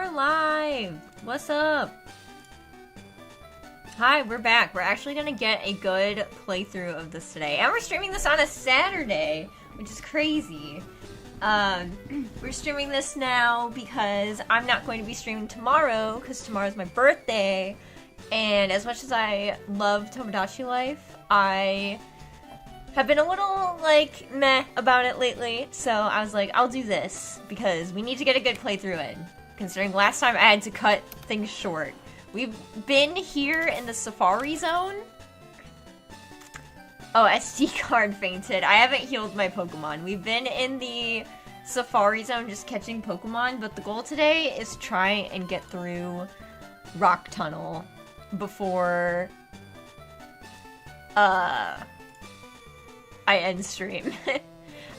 we're live! What's up? Hi, we're back. We're actually gonna get a good playthrough of this today. And we're streaming this on a Saturday, which is crazy. We're streaming this now because I'm not going to be streaming tomorrow, because tomorrow's my birthday. And as much as I love Tomodachi Life, I have been a little, like, meh about it lately. So I was like, I'll do this, because we need to get a good playthrough in. Considering last time I had to cut things short. We've been here in the Safari Zone. Oh, SD card fainted. I haven't healed my Pokemon. We've been in the Safari Zone just catching Pokemon, but the goal today is to try and get through Rock Tunnel before I end stream.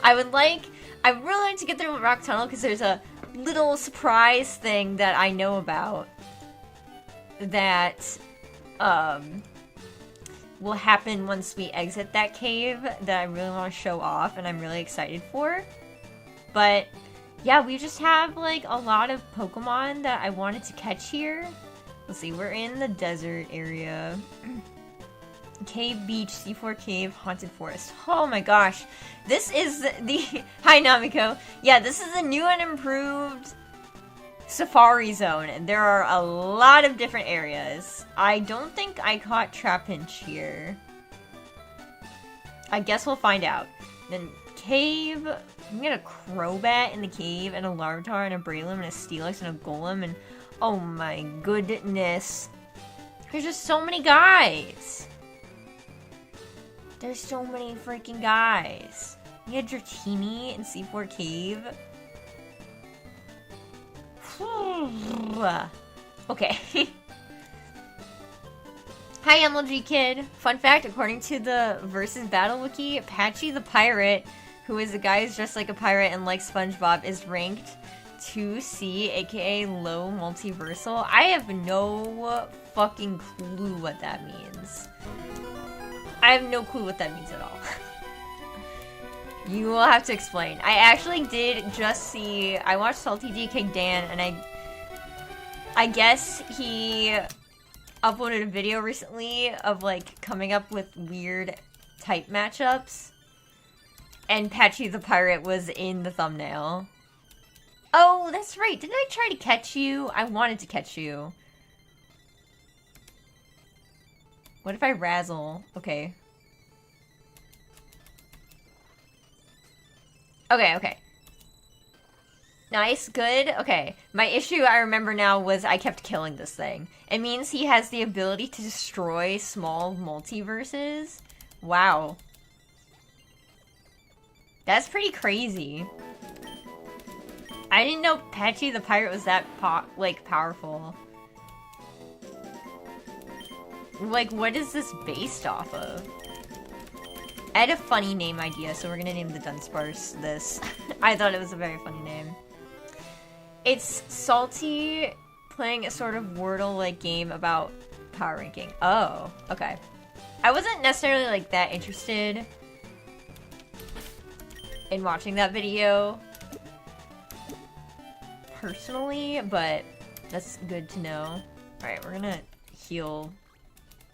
I would really like to get through Rock Tunnel because there's a little surprise thing that I know about that will happen once we exit that cave that I really want to show off and I'm really excited for. But yeah, we just have like a lot of Pokemon that I wanted to catch here. Let's see, we're in the desert area. Cave Beach, C4 Cave, Haunted Forest. Oh my gosh. This is the... Hi, Namiko. Yeah, this is the new and improved Safari Zone, and there are a lot of different areas. I don't think I caught Trapinch here. I guess we'll find out. Then cave... I'm gonna get a Crobat in the cave, and a Larvitar, and a Breloom, and a Steelix, and a Golem, and... Oh my goodness. There's just so many guys. There's so many freaking guys. You had Dratini in C4 Cave. Okay. Hi, MLG Kid. Fun fact, according to the Versus Battle Wiki, Patchy the Pirate, who is a guy who's dressed like a pirate and likes SpongeBob, is ranked 2C, aka low multiversal. I have no fucking clue what that means. I have no clue what that means at all. You will have to explain. I actually did just see... I watched Salty DK Dan, and I guess he uploaded a video recently of, like, coming up with weird type matchups. And Patchy the Pirate was in the thumbnail. Oh, that's right. Didn't I try to catch you? I wanted to catch you. What if I razzle? Okay. Okay. Nice, good. Okay. My issue, I remember now, was I kept killing this thing. It means he has the ability to destroy small multiverses. Wow. That's pretty crazy. I didn't know Patchy the Pirate was that, powerful. Like, what is this based off of? I had a funny name idea, so we're gonna name the Dunsparce this. I thought it was a very funny name. It's Salty playing a sort of Wordle-like game about power ranking. Oh, okay. I wasn't necessarily, like, that interested in watching that video personally, but that's good to know. Alright, we're gonna heal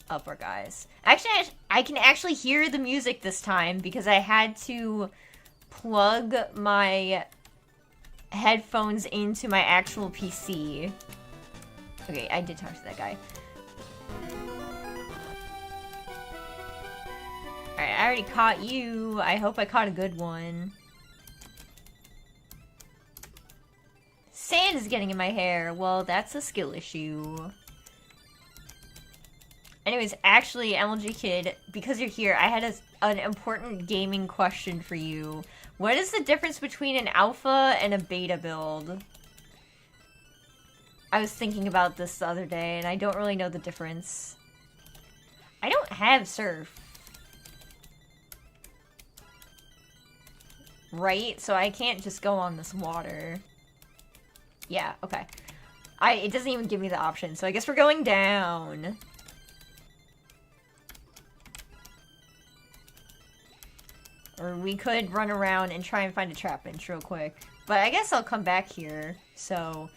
up our guys. Actually, I can actually hear the music this time because I had to plug my headphones into my actual PC. Okay, I did talk to that guy. Alright, I already caught you. I hope I caught a good one. Sand is getting in my hair. Well, that's a skill issue. Anyways, actually, MLG Kid, because you're here, I had an important gaming question for you. What is the difference between an alpha and a beta build? I was thinking about this the other day, and I don't really know the difference. I don't have Surf. Right? So I can't just go on this water. Yeah, okay. It doesn't even give me the option, so I guess we're going down. Or we could run around and try and find a Trapinch real quick. But I guess I'll come back here, so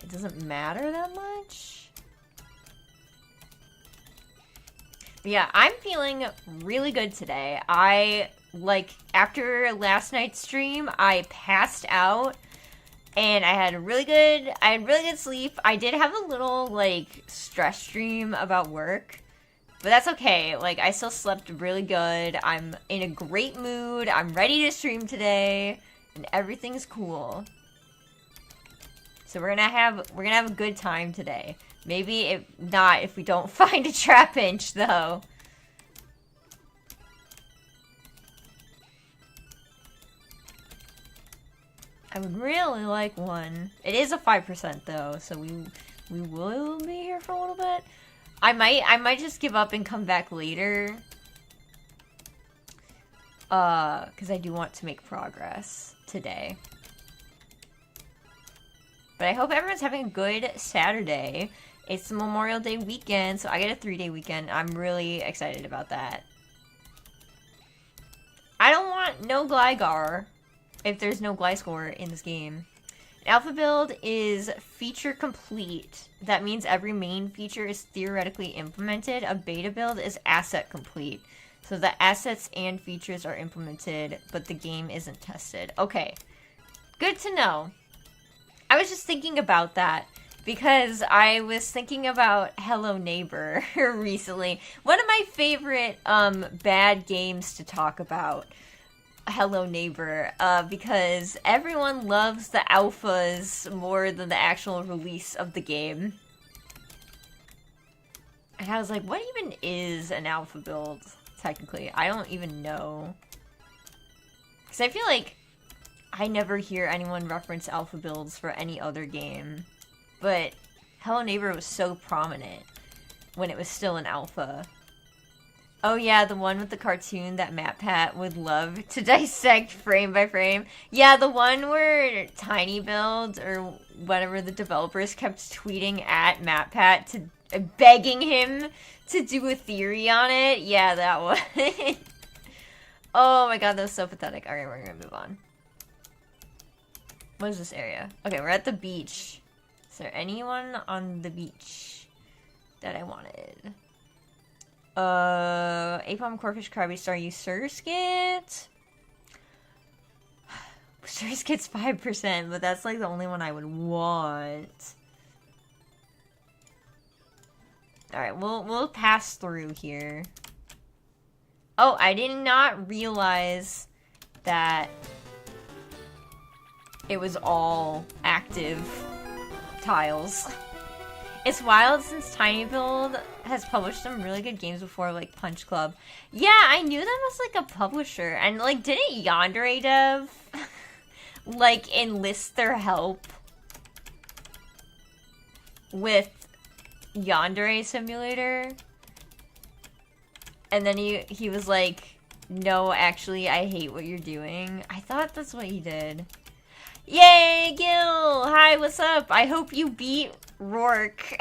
it doesn't matter that much. But yeah, I'm feeling really good today. After last night's stream, I passed out and I had really good sleep. I did have a little, stress stream about work, but that's okay. I still slept really good. I'm in a great mood. I'm ready to stream today, and everything's cool. So we're gonna have a good time today. Maybe if we don't find a trap inch, though. I would really like one. It is a 5% though, so we will be here for a little bit. I might just give up and come back later. Because I do want to make progress today. But I hope everyone's having a good Saturday. It's the Memorial Day weekend, so I get a 3-day weekend. I'm really excited about that. I don't want no Gligar if there's no Gliscor in this game. An alpha build is feature complete. That means every main feature is theoretically implemented. A beta build is asset complete. So the assets and features are implemented, but the game isn't tested. Okay, good to know. I was just thinking about that because I was thinking about Hello Neighbor recently. One of my favorite bad games to talk about, Hello Neighbor, because everyone loves the alphas more than the actual release of the game. And I was like, what even is an alpha build, technically? I don't even know. Because I feel like I never hear anyone reference alpha builds for any other game. But Hello Neighbor was so prominent when it was still an alpha. Oh yeah, the one with the cartoon that MatPat would love to dissect frame by frame. Yeah, the one where Tiny Build or whatever the developers kept tweeting at MatPat to begging him to do a theory on it. Yeah, that one. Oh my god, that was so pathetic. Alright, we're gonna move on. What is this area? Okay, we're at the beach. Is there anyone on the beach that I wanted? Apom, Corfish, Krabby, Staryu, Surskit. Surskit's 5%, but that's like the only one I would want. Alright, we'll pass through here. Oh, I did not realize that it was all active tiles. It's wild since Tiny Build has published some really good games before, like Punch Club. Yeah, I knew that was like a publisher. And like, didn't Yandere Dev like enlist their help with Yandere Simulator? And then he was like, no, actually, I hate what you're doing. I thought that's what he did. Yay, Gil! Hi, what's up? I hope you beat Rourke.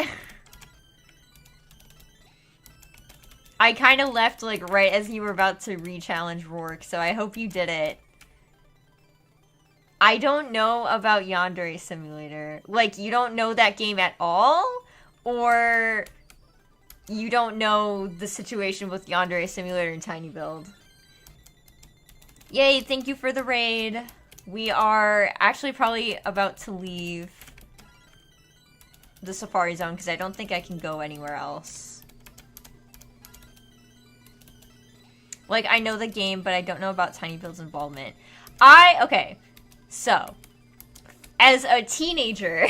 I kind of left, like, right as you were about to re-challenge Rourke, so I hope you did it. I don't know about Yandere Simulator. Like, you don't know that game at all? Or you don't know the situation with Yandere Simulator and Tiny Build? Yay, thank you for the raid. We are actually probably about to leave the Safari Zone because I don't think I can go anywhere else. Like, I know the game, but I don't know about Tiny Build's involvement. Okay, so, as a teenager,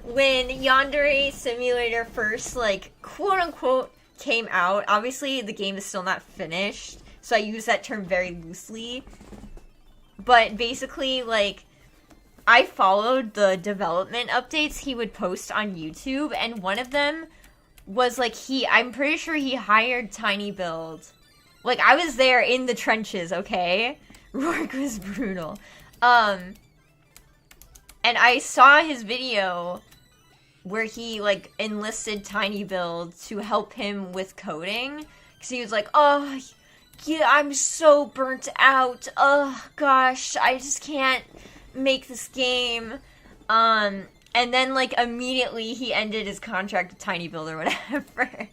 when Yandere Simulator first, like, quote-unquote came out, obviously the game is still not finished, so I use that term very loosely. But basically, like, I followed the development updates he would post on YouTube, and one of them was, like, I'm pretty sure he hired Tiny Build. Like, I was there in the trenches, okay? Rourke was brutal. And I saw his video where he, like, enlisted Tiny Build to help him with coding. Because he was like, oh, yeah, I'm so burnt out. Oh, gosh, I just can't make this game. And And then, like, immediately he ended his contract with Tiny Build or whatever.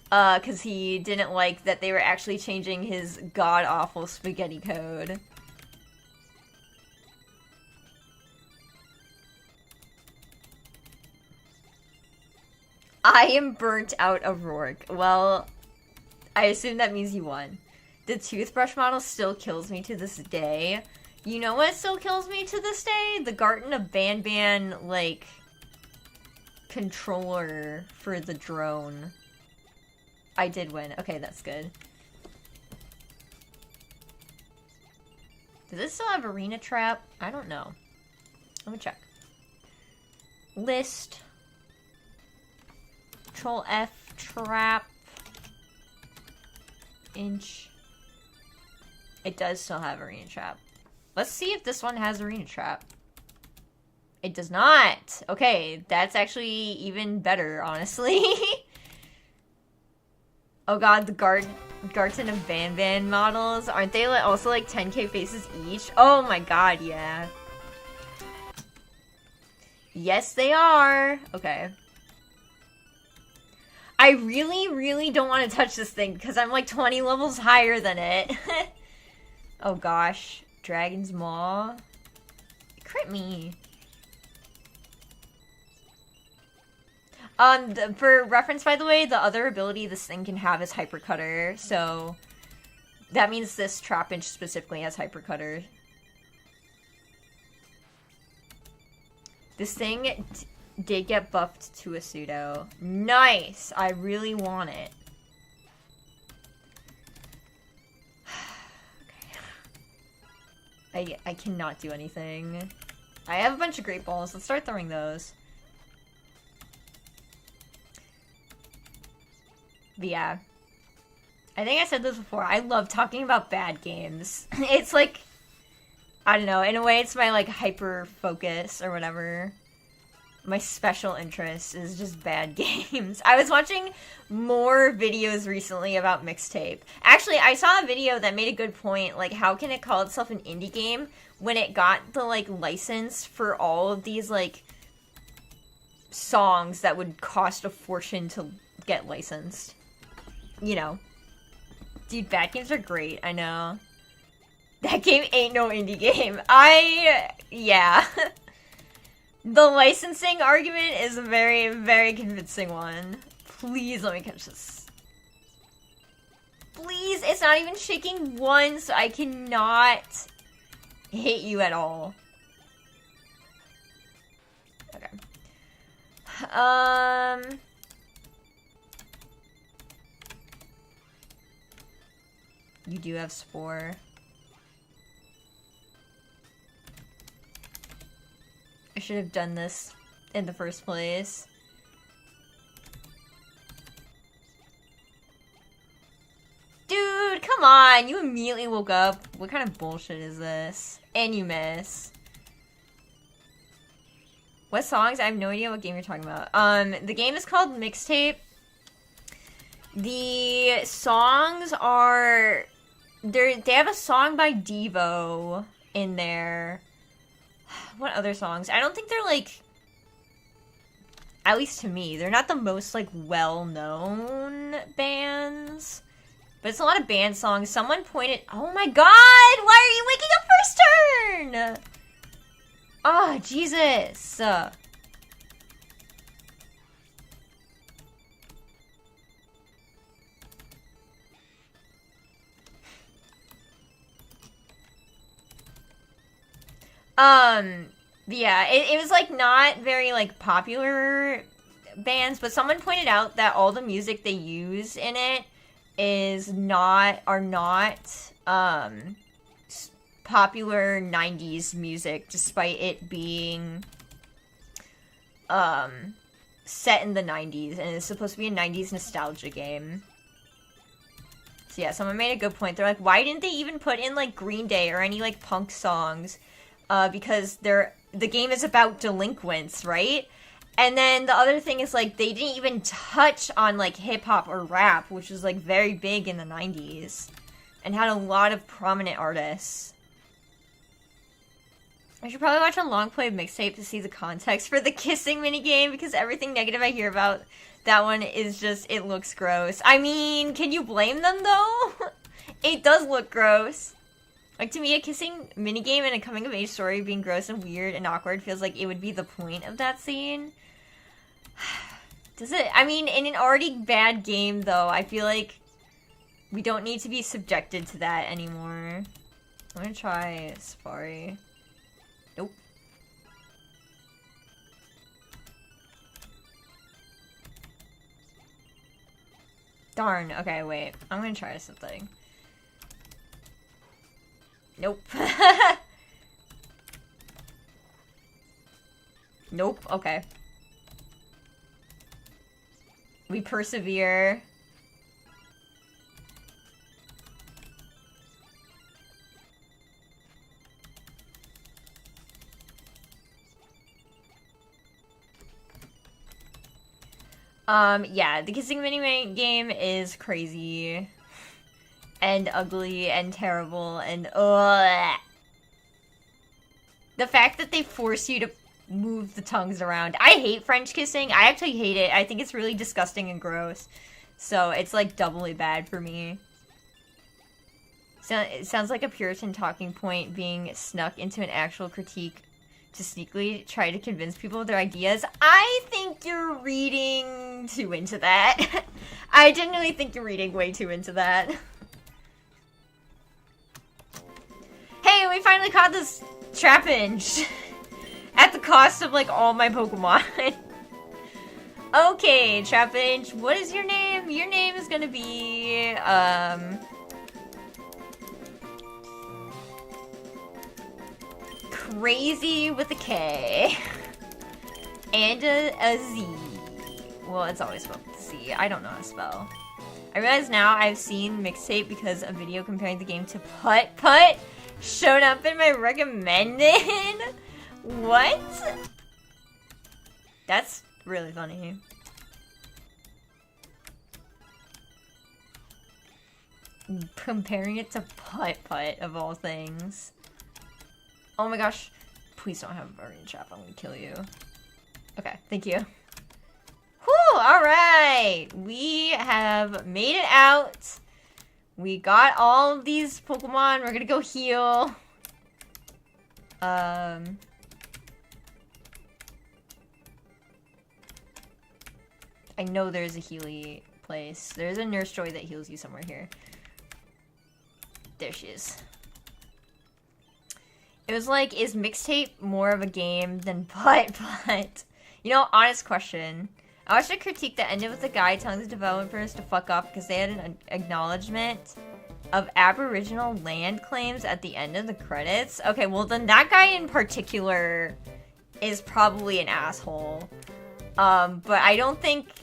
Because he didn't like that they were actually changing his god-awful spaghetti code. I am burnt out of Rourke. Well, I assume that means you won. The toothbrush model still kills me to this day. You know what still kills me to this day? The Garten of Banban, like, controller for the drone. I did win. Okay, that's good. Does it still have arena trap? I don't know. Let me check. List. Control F trap. Inch. It does still have arena trap. Let's see if this one has arena trap. It does not. Okay, that's actually even better, honestly. Oh god, the Garten of Banban models. Aren't they also like 10k faces each? Oh my god, yeah. Yes, they are. Okay. I really don't want to touch this thing because I'm like 20 levels higher than it. Oh gosh. Dragon's Maw. Crit me. For reference, by the way, the other ability this thing can have is Hypercutter, so that means this Trapinch specifically has Hypercutter. This thing did get buffed to a pseudo. Nice! I really want it. Okay. I cannot do anything. I have a bunch of Great Balls. Let's start throwing those. But yeah. I think I said this before. I love talking about bad games. It's like, I don't know, in a way it's my like hyper focus or whatever. My special interest is just bad games. I was watching more videos recently about mixtape. Actually, I saw a video that made a good point. Like, how can it call itself an indie game when it got the like license for all of these like songs that would cost a fortune to get licensed? You know. Dude, bad games are great, I know. That game ain't no indie game. Yeah. The licensing argument is a very convincing one. Please let me catch this. Please, it's not even shaking once. I cannot hit you at all. Okay. You do have Spore. I should have done this in the first place. Dude, come on! You immediately woke up. What kind of bullshit is this? And you miss. What songs? I have no idea what game you're talking about. The game is called Mixtape. The songs are... They have a song by Devo in there. What other songs? I don't think they're, like... At least to me, they're not the most, like, well-known bands. But it's a lot of band songs. Someone pointed... Oh my god! Why are you waking up first turn? Oh, Jesus. Yeah, it was, like, not very, like, popular bands, but someone pointed out that all the music they use in it are not popular 90s music, despite it being, set in the 90s, and it's supposed to be a 90s nostalgia game. So yeah, someone made a good point. They're like, why didn't they even put in, like, Green Day or any, like, punk songs? Because the game is about delinquents, right? And then the other thing is, like, they didn't even touch on, like, hip-hop or rap, which was, like, very big in the 90s. And had a lot of prominent artists. I should probably watch a long play mixtape to see the context for the kissing minigame, because everything negative I hear about that one is just, it looks gross. I mean, can you blame them though? It does look gross. Like, to me, a kissing minigame and a coming-of-age story being gross and weird and awkward feels like it would be the point of that scene. Does it? I mean, in an already bad game, though, I feel like we don't need to be subjected to that anymore. I'm gonna try Safari. Nope. Darn. Okay, wait. I'm gonna try something. Nope. Nope. Okay. We persevere. Yeah, the kissing mini game is crazy and ugly and terrible and ugh. The fact that they force you to move the tongues around. I hate French kissing. I actually hate it. I think it's really disgusting and gross. So it's like doubly bad for me. So it sounds like a Puritan talking point being snuck into an actual critique to sneakily try to convince people of their ideas. I think you're reading too into that. I genuinely think you're reading way too into that. Hey, we finally caught this Trapinch! At the cost of, like, all my Pokemon. Okay, Trapinch, what is your name? Your name is gonna be, Crazy with a K. And a Z. Well, it's always spelled with a Z. I don't know how to spell. I realize now I've seen Mixtape because a video comparing the game to Putt Putt showed up in my recommended. What? That's really funny. Comparing it to Putt Putt, of all things. Oh my gosh. Please don't have a Arena Trap. I'm gonna kill you. Okay, thank you. Whew, alright! We have made it out. We got all of these Pokemon. We're gonna go heal. I know there's a Healy place. There's a Nurse Joy that heals you somewhere here. There she is. It was like, is Mixtape more of a game than Putt Putt? You know, honest question. I watched a critique that ended with a guy telling the developers to fuck off because they had an acknowledgement of Aboriginal land claims at the end of the credits. Okay, well then that guy in particular is probably an asshole. But I don't think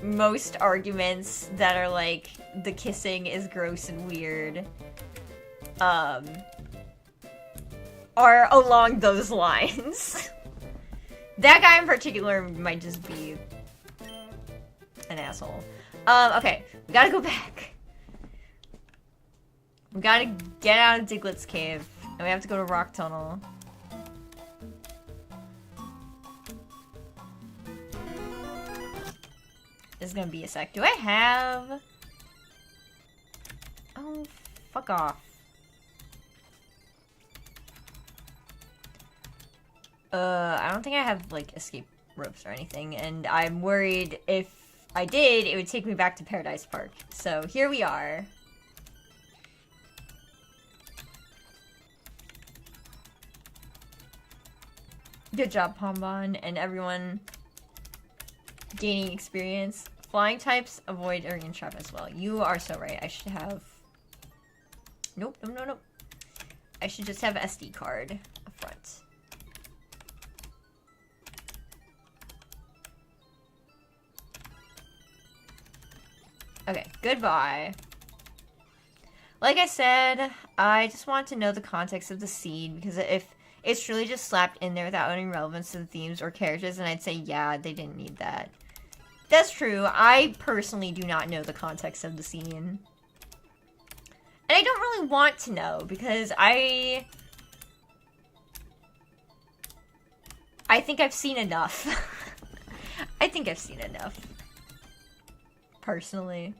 most arguments that are like, the kissing is gross and weird, are along those lines. That guy in particular might just be an asshole. Okay, we gotta go back. We gotta get out of Diglett's cave, and we have to go to Rock Tunnel. This is gonna be a sec. Do I have... Oh, fuck off. I don't think I have, like, escape ropes or anything, and I'm worried if I did, it would take me back to Paradise Park. So, here we are. Good job, Pombon, and everyone gaining experience. Flying types avoid Arena Trap as well. You are so right. I should have... Nope, nope, nope, nope. I should just have SD card up front. Okay, goodbye. Like I said, I just want to know the context of the scene, because if it's truly just slapped in there without any relevance to the themes or characters, then I'd say, yeah, they didn't need that. That's true. I personally do not know the context of the scene. And I don't really want to know, because I I think I've seen enough. I think I've seen enough. Personally.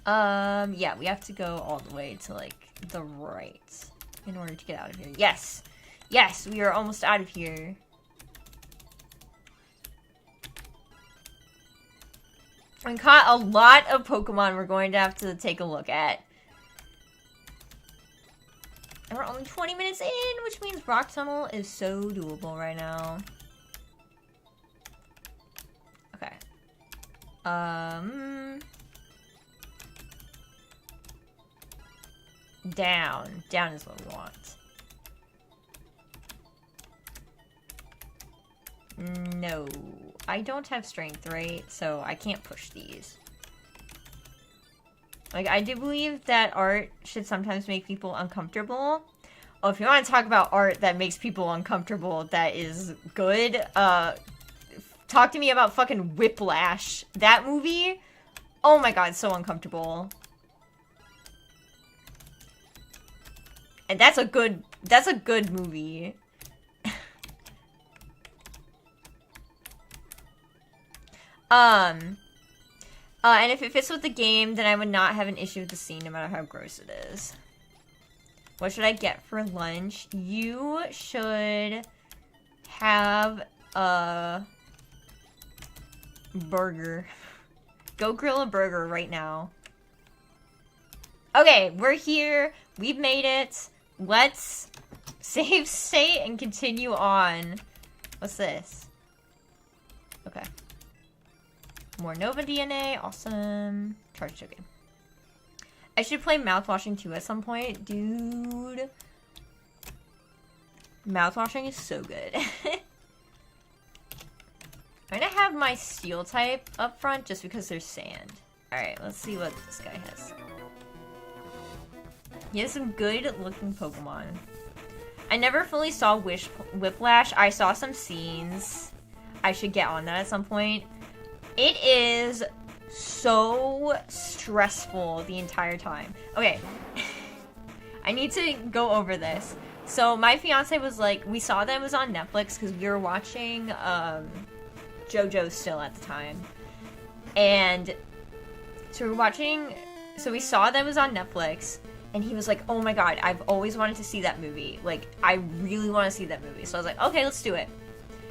Yeah, we have to go all the way to, like, the right in order to get out of here. Yes! Yes, we are almost out of here. We caught a lot of Pokemon we're going to have to take a look at. And we're only 20 minutes in, which means Rock Tunnel is so doable right now. Okay. Down. Down is what we want. No. I don't have strength, right? So I can't push these. Like, I do believe that art should sometimes make people uncomfortable. Oh, if you want to talk about art that makes people uncomfortable that is good, talk to me about fucking Whiplash. That movie? Oh my god, so uncomfortable. And that's a good movie. And if it fits with the game, then I would not have an issue with the scene, no matter how gross it is. What should I get for lunch? You should have a burger. Go grill a burger right now. Okay, we're here. We've made it. Let's save state and continue on. What's this? Okay. More Nova DNA. Awesome. Charge token. I should play mouthwashing too at some point. Dude. Mouthwashing is so good. I'm gonna have my steel type up front just because there's sand. Alright, let's see what this guy has. He has some good looking Pokemon. I never fully saw Whiplash. I saw some scenes. I should get on that at some point. It is so stressful the entire time. Okay. I need to go over this. So my fiance was like, we saw that it was on Netflix because we were watching JoJo still at the time. And so we saw that it was on Netflix. And he was like, oh my god, I've always wanted to see that movie. Like, I really want to see that movie. So I was like, okay, let's do it.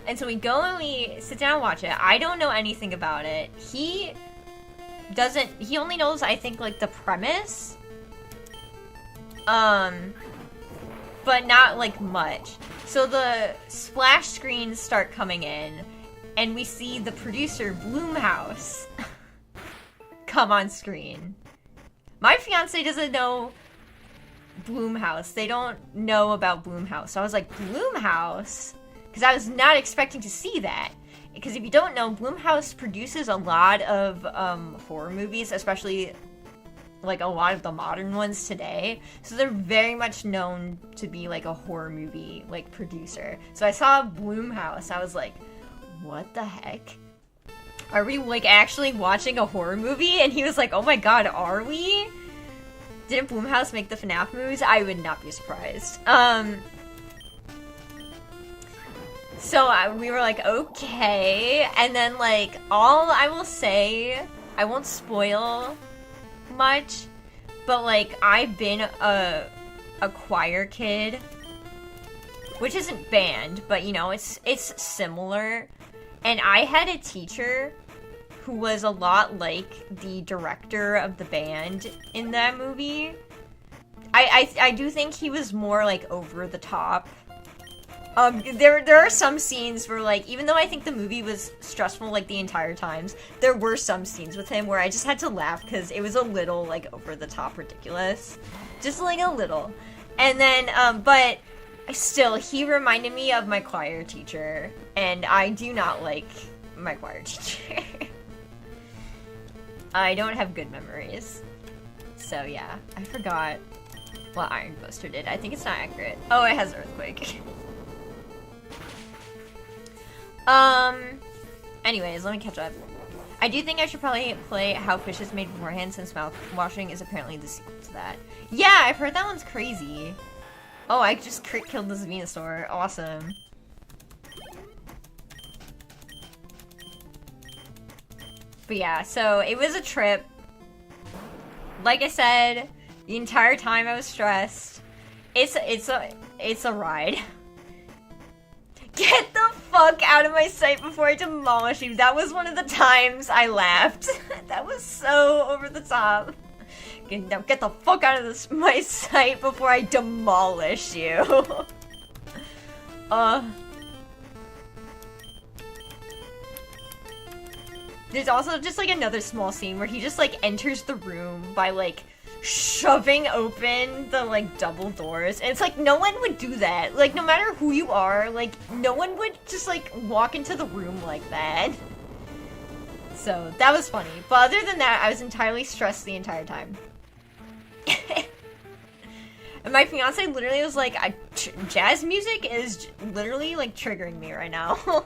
And so we go and we sit down and watch it. I don't know anything about it. He only knows, I think, like, the premise. But not, like, much. So the splash screens start coming in. And we see the producer, Bloomhouse, come on screen. My fiance doesn't know Bloomhouse. They don't know about Bloomhouse. So I was like, Bloomhouse? Because I was not expecting to see that. Because if you don't know, Bloomhouse produces a lot of horror movies, especially like a lot of the modern ones today. So they're very much known to be like a horror movie like producer. So I saw Bloomhouse. I was like, what the heck? Are we like actually watching a horror movie? And he was like, oh my god, are we? Didn't Bloomhouse make the FNAF movies? I would not be surprised. So we were like, okay. And then, like, all I will say, I won't spoil much, but, like, I've been a choir kid, which isn't band, but, you know, it's similar. And I had a teacher who was a lot like the director of the band in that movie. I do think he was more, like, over the top. There are some scenes where, like, even though I think the movie was stressful, like, the entire times, there were some scenes with him where I just had to laugh because it was a little, like, over the top ridiculous. Just, like, a little. And then, but still, he reminded me of my choir teacher, and I do not like my choir teacher. I don't have good memories. So, yeah. I forgot what Iron Buster did. I think it's not accurate. Oh, it has Earthquake. Anyways, let me catch up. I do think I should probably play How Fish is Made beforehand, since mouthwashing is apparently the sequel to that. Yeah, I've heard that one's crazy. Oh, I just crit killed this Venusaur. Awesome. But yeah, so it was a trip. Like I said, the entire time I was stressed. It's a ride. Get the fuck out of my sight before I demolish you. That was one of the times I laughed. That was so over the top. Now get the fuck out of my sight before I demolish you. There's also just like another small scene where he just like enters the room by like shoving open the like double doors, and it's like no one would do that. Like no matter who you are, like no one would just like walk into the room like that. So that was funny, but other than that, I was entirely stressed the entire time. And my fiance literally was like, jazz music is literally like triggering me right now.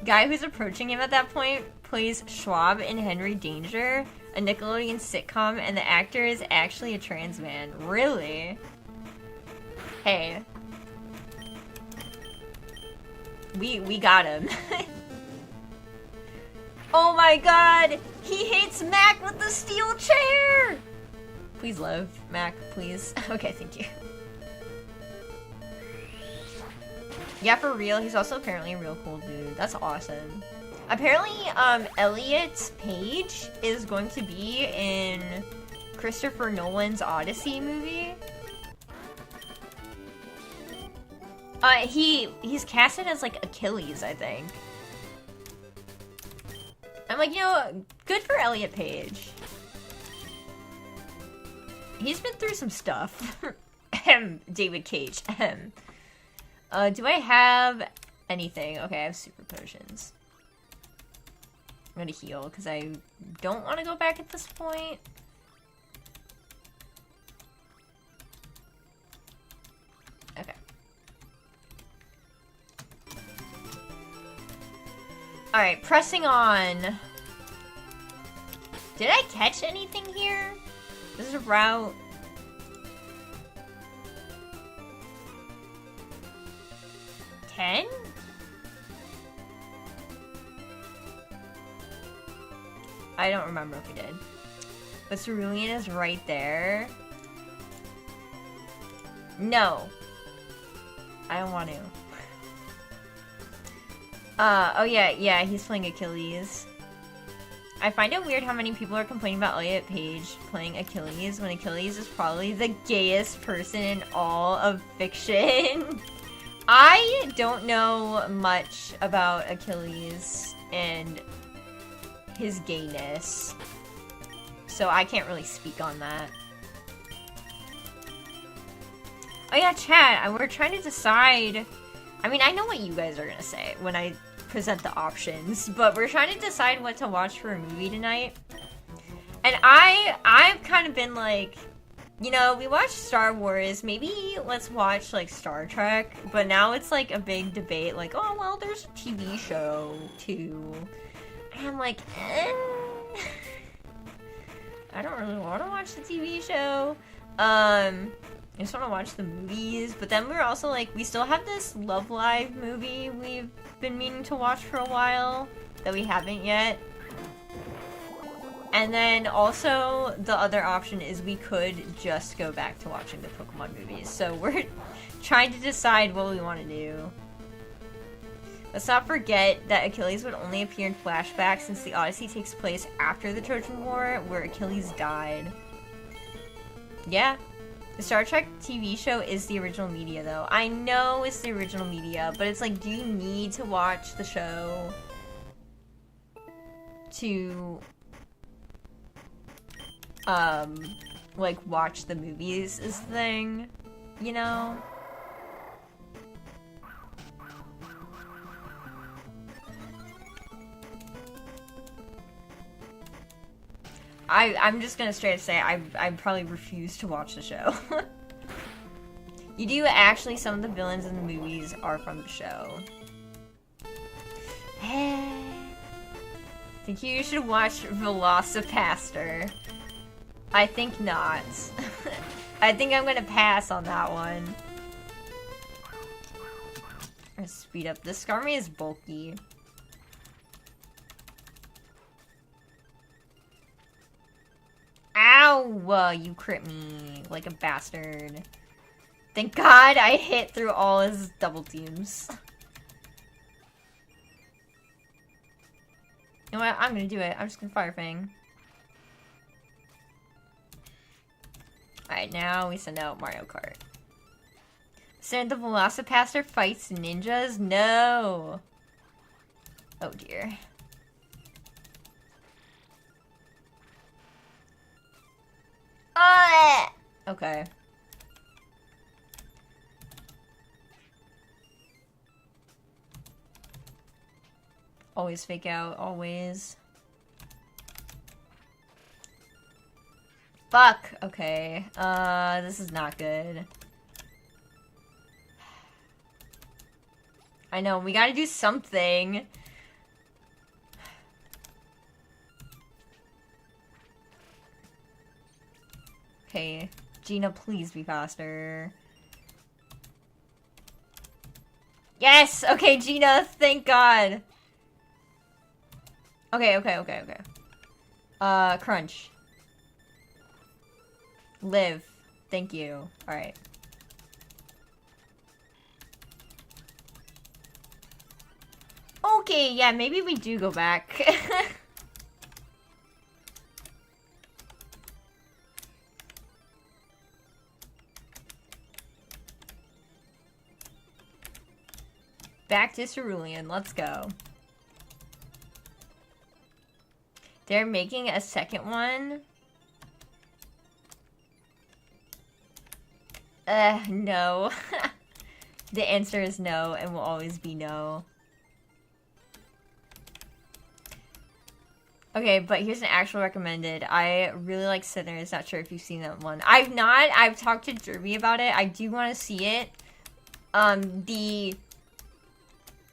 Guy who's approaching him at that point plays Schwab in Henry Danger, a Nickelodeon sitcom, and the actor is actually a trans man. Really? Hey. We got him. Oh my god! He hates Mac with the steel chair! Please love Mac, please. Okay, thank you. Yeah, for real, he's also apparently a real cool dude. That's awesome. Apparently, Elliot Page is going to be in Christopher Nolan's Odyssey movie. He's casted as, like, Achilles, I think. I'm like, you know, good for Elliot Page. He's been through some stuff. David Cage. Do I have anything? Okay, I have super potions. I'm gonna heal, because I don't want to go back at this point. Okay. Alright, pressing on. Did I catch anything here? This is a route. $10? I don't remember if we did. But Cerulean is right there. No. I don't want to. Oh yeah, he's playing Achilles. I find it weird how many people are complaining about Elliot Page playing Achilles when Achilles is probably the gayest person in all of fiction. I don't know much about Achilles and his gayness, so I can't really speak on that. Oh yeah, chat, we're trying to decide. I mean, I know what you guys are gonna say when I present the options, but we're trying to decide what to watch for a movie tonight. And I've kind of been like, you know, we watched Star Wars, maybe let's watch like Star Trek, but now it's like a big debate, like, oh well, there's a TV show too. And I'm like, I don't really want to watch the TV show. I just want to watch the movies, but then we're also like, we still have this Love Live movie we've been meaning to watch for a while that we haven't yet. And then also the other option is we could just go back to watching the Pokemon movies. So we're trying to decide what we want to do. Let's not forget that Achilles would only appear in flashbacks since the Odyssey takes place after the Trojan War, where Achilles died. Yeah. The Star Trek TV show is the original media, though. I know it's the original media, but it's like, do you need to watch the show to, like, watch the movies is the thing, you know? I'm just gonna straight up say I probably refuse to watch the show. You do actually, some of the villains in the movies are from the show. think you should watch Velocipaster. I think not. I think I'm gonna pass on that one. Let's speed up. This Skarmy is bulky. Ow! You crit me like a bastard. Thank God I hit through all his double teams. You know what? I'm gonna do it. I'm just gonna Fire Fang. Alright, now we send out Mario Kart. Send the Velocipaster fights ninjas? No! Oh dear. Okay. Always fake out, always. Fuck! Okay. This is not good. I know, we gotta do something. Okay, Gina, please be faster. Yes! Okay, Gina, thank God. Okay. Crunch. Live. Thank you. Alright. Okay, yeah, maybe we do go back. Back to Cerulean, let's go. They're making a second one? No. The answer is no, and will always be no. Okay, but here's an actual recommended. I really like Sinners. Not sure if you've seen that one. I've not. I've talked to Derby about it. I do want to see it. The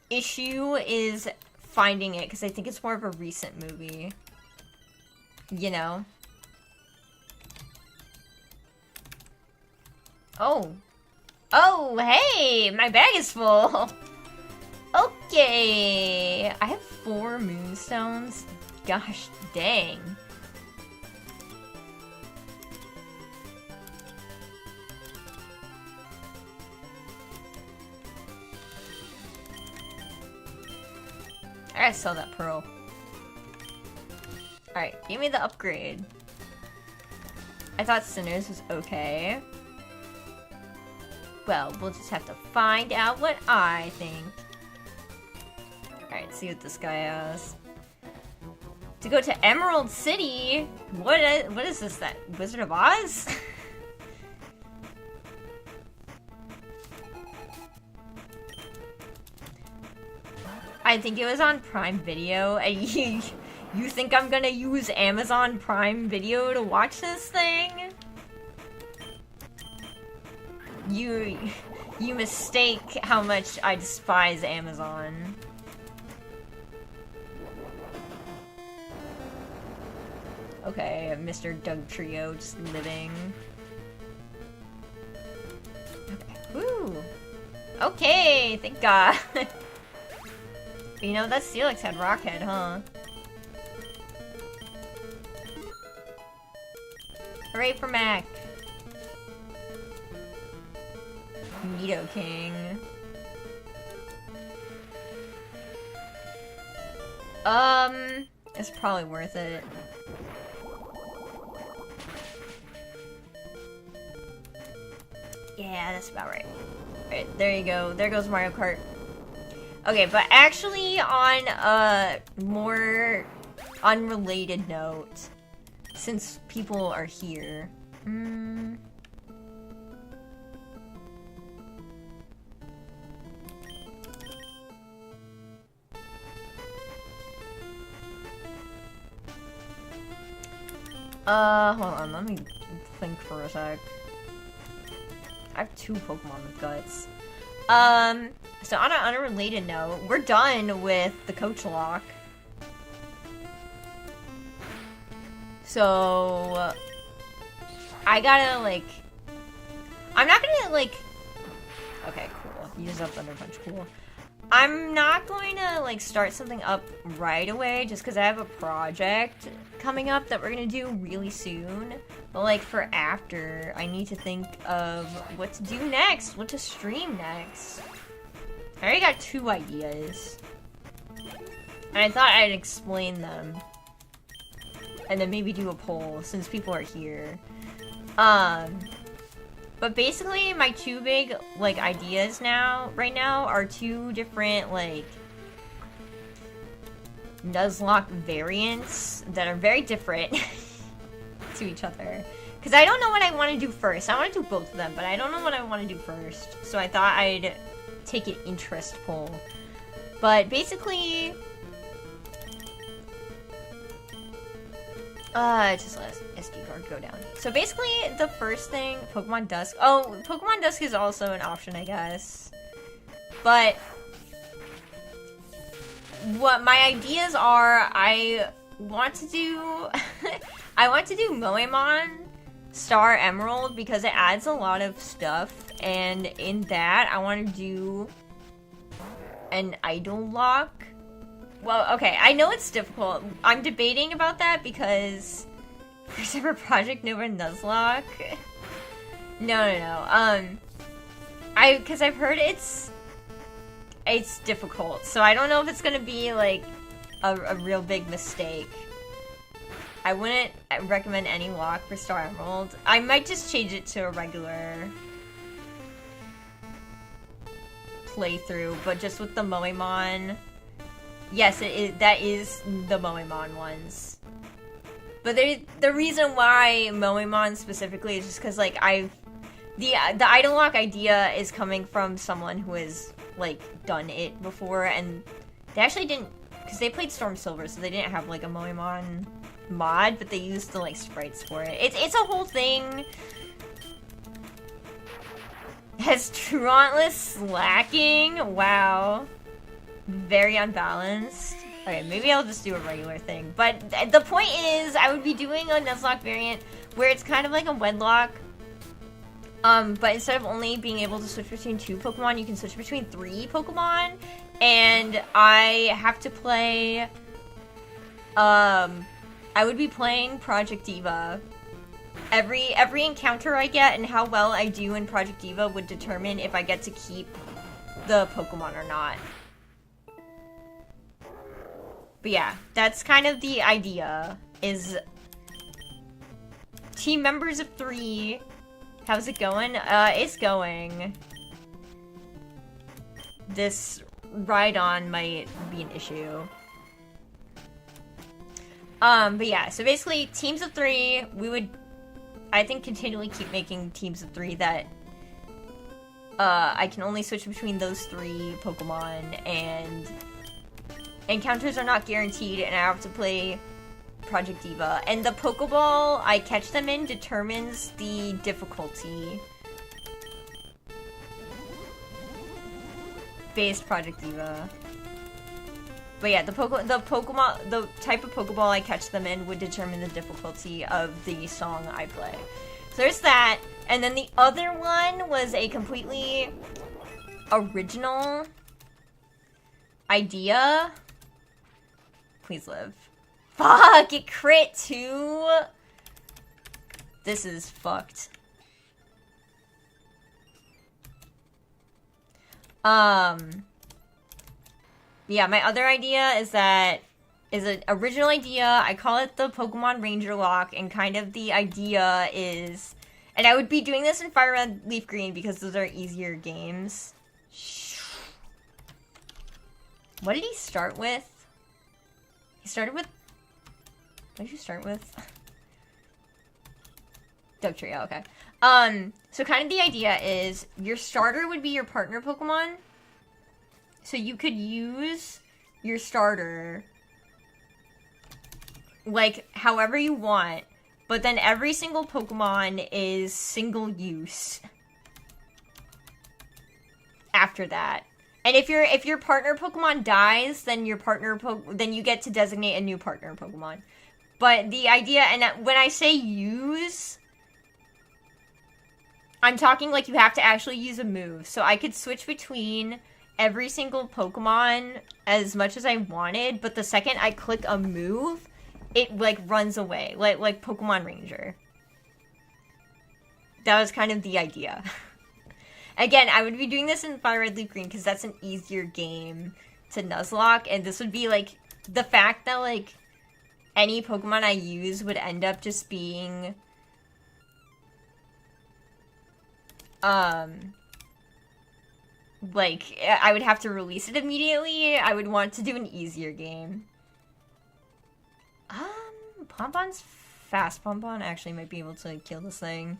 issue is finding it, because I think it's more of a recent movie. You know? Oh. Oh, hey! My bag is full! Okay! I have 4 moonstones. Gosh dang. I gotta sell that pearl. Alright, give me the upgrade. I thought Sinners was okay. Well, we'll just have to find out what I think. Alright, see what this guy has. To go to Emerald City? What is this, that Wizard of Oz? I think it was on Prime Video, and you think I'm gonna use Amazon Prime Video to watch this thing? You mistake how much I despise Amazon. Okay, Mr. Doug Trio just living. Okay, woo! Okay, thank God. You know, that Steelix had Rockhead, huh? Hooray for Mac! Nido King. It's probably worth it. Yeah, that's about right. Alright, there you go. There goes Mario Kart. Okay, but actually on a more unrelated note, since people are here. Hold on, let me think for a sec. I have 2 Pokemon with guts. So on an unrelated note, we're done with the coach lock. So I gotta like, I'm not gonna like, okay, cool. Use up Thunder Punch, cool. I'm not going to like start something up right away just because I have a project coming up that we're gonna do really soon. But like for after, I need to think of what to do next, what to stream next. I already got 2 ideas. And I thought I'd explain them. And then maybe do a poll since people are here. But basically my 2 big like ideas right now are 2 different like Nuzlocke variants that are very different to each other. Because I don't know what I want to do first. I want to do both of them, but I don't know what I want to do first. So I thought I'd take an interest poll. But basically, just let SD card go down. So basically, the first thing, Pokemon Dusk. Oh, Pokemon Dusk is also an option, I guess. But what my ideas are, I want to do, I want to do Moemon Star Emerald because it adds a lot of stuff, and in that, I want to do an Idol Lock. Well, okay, I know it's difficult. I'm debating about that because First Ever Project Nova Nuzlocke. No. Because I've heard it's difficult, so I don't know if it's gonna be like a real big mistake. I wouldn't recommend any lock for Star Emerald. I might just change it to a regular playthrough, but just with the Moemon. Yes, that is the Moemon ones. But the reason why Moemon specifically is just because like the Idol Lock idea is coming from someone who has like done it before, and they actually didn't, because they played Storm Silver, so they didn't have like a Moemon mod, but they used the like sprites for it. It's a whole thing. Has Truantless slacking? Wow. Very unbalanced. Okay, maybe I'll just do a regular thing. But the point is, I would be doing a Nuzlocke variant where it's kind of like a wedlock. But instead of only being able to switch between 2 Pokemon, you can switch between 3 Pokemon. And I have to play, I would be playing Project Diva. Every encounter I get and how well I do in Project Diva would determine if I get to keep the Pokemon or not. But yeah, that's kind of the idea, is team members of 3. How's it going? It's going. This ride-on might be an issue. But yeah, so basically, teams of 3, we would, I think, continually keep making teams of 3 that, I can only switch between those 3 Pokemon, and encounters are not guaranteed, and I have to play Project Diva. And the Pokeball I catch them in determines the difficulty. Based Project Diva. But yeah, the type of Pokeball I catch them in would determine the difficulty of the song I play. So there's that. And then the other one was a completely original idea. Please live. Fuck, it crit too. This is fucked. Yeah, my other idea is an original idea. I call it the Pokemon Ranger Lock, and kind of the idea is, and I would be doing this in FireRed, Leaf Green because those are easier games. What did he start with? He started with, what did you start with? Dugtree, oh, okay. So kind of the idea is your starter would be your partner Pokemon. So you could use your starter like however you want, but then every single Pokemon is single use after that. And if your partner Pokemon dies, then then you get to designate a new partner Pokemon. But the idea, and when I say use, I'm talking like you have to actually use a move. So I could switch between every single Pokemon as much as I wanted, but the second I click a move, it like runs away, like Pokemon Ranger. That was kind of the idea. Again, I would be doing this in FireRed Leaf Green because that's an easier game to Nuzlocke, and this would be like the fact that like any Pokemon I use would end up just being like I would have to release it immediately. I would want to do an easier game. Pompom's fast. Pompom actually might be able to kill this thing.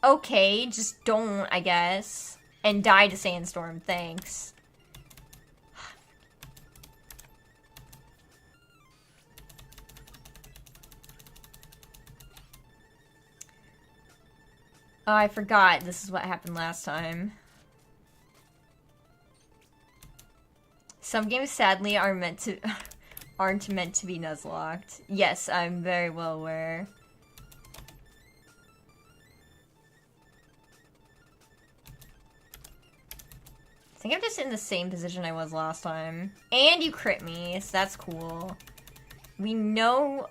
Okay, just don't, I guess. And die to Sandstorm, thanks. Oh, I forgot. This is what happened last time. Some games, sadly, aren't meant to be Nuzlocked. Yes, I'm very well aware. I think I'm just in the same position I was last time. And you crit me, so that's cool. We know...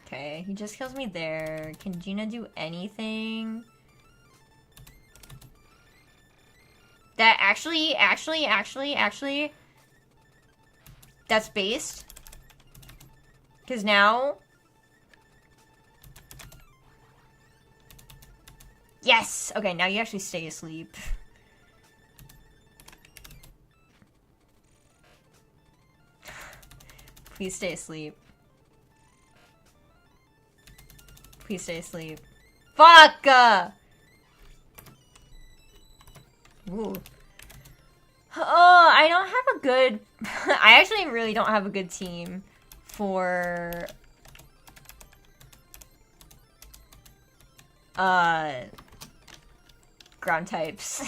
Okay, he just kills me there. Can Gina do anything? That actually... That's based. Because now... Yes! Okay, now you actually stay asleep. Please stay asleep. Please stay asleep. Fuck! Ooh. Oh, I don't have a good... I actually really don't have a good team for... ground types.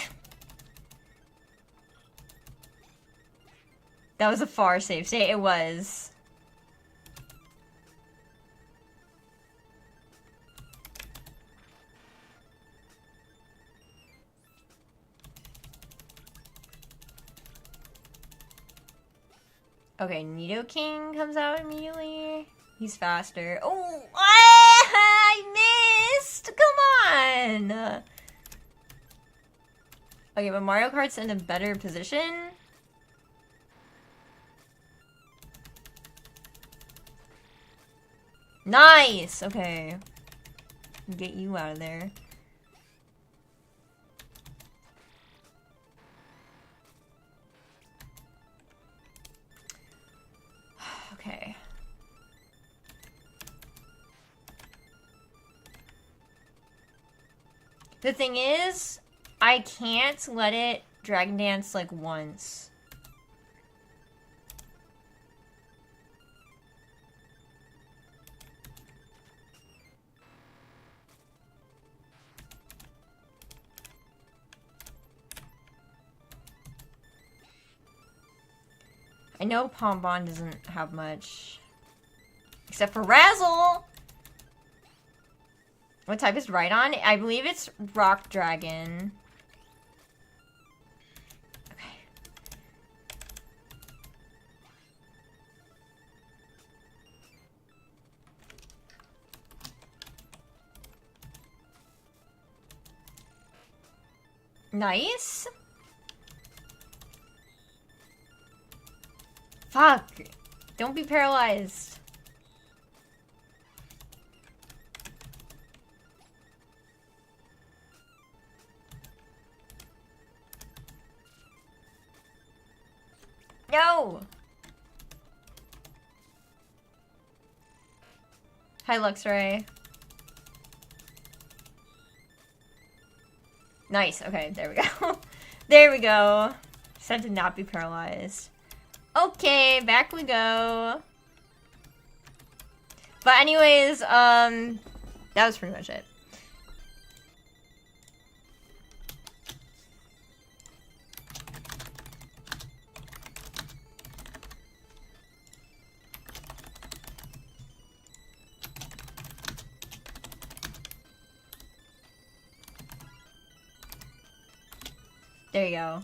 That was a far safe state. It was. Okay, Nidoking comes out immediately. He's faster. Oh, I missed! Come on! Okay, but Mario Kart's in a better position. Nice! Okay. Get you out of there. Okay. The thing is, I can't let it Dragon Dance like once. I know Pombon doesn't have much. Except for Razzle! What type is Rhydon? I believe it's Rock Dragon. Okay. Nice. Fuck. Don't be paralyzed. No! Hi, Luxray. Nice. Okay, there we go. There we go. Said to not be paralyzed. Okay, back we go. But anyways, that was pretty much it. There you go.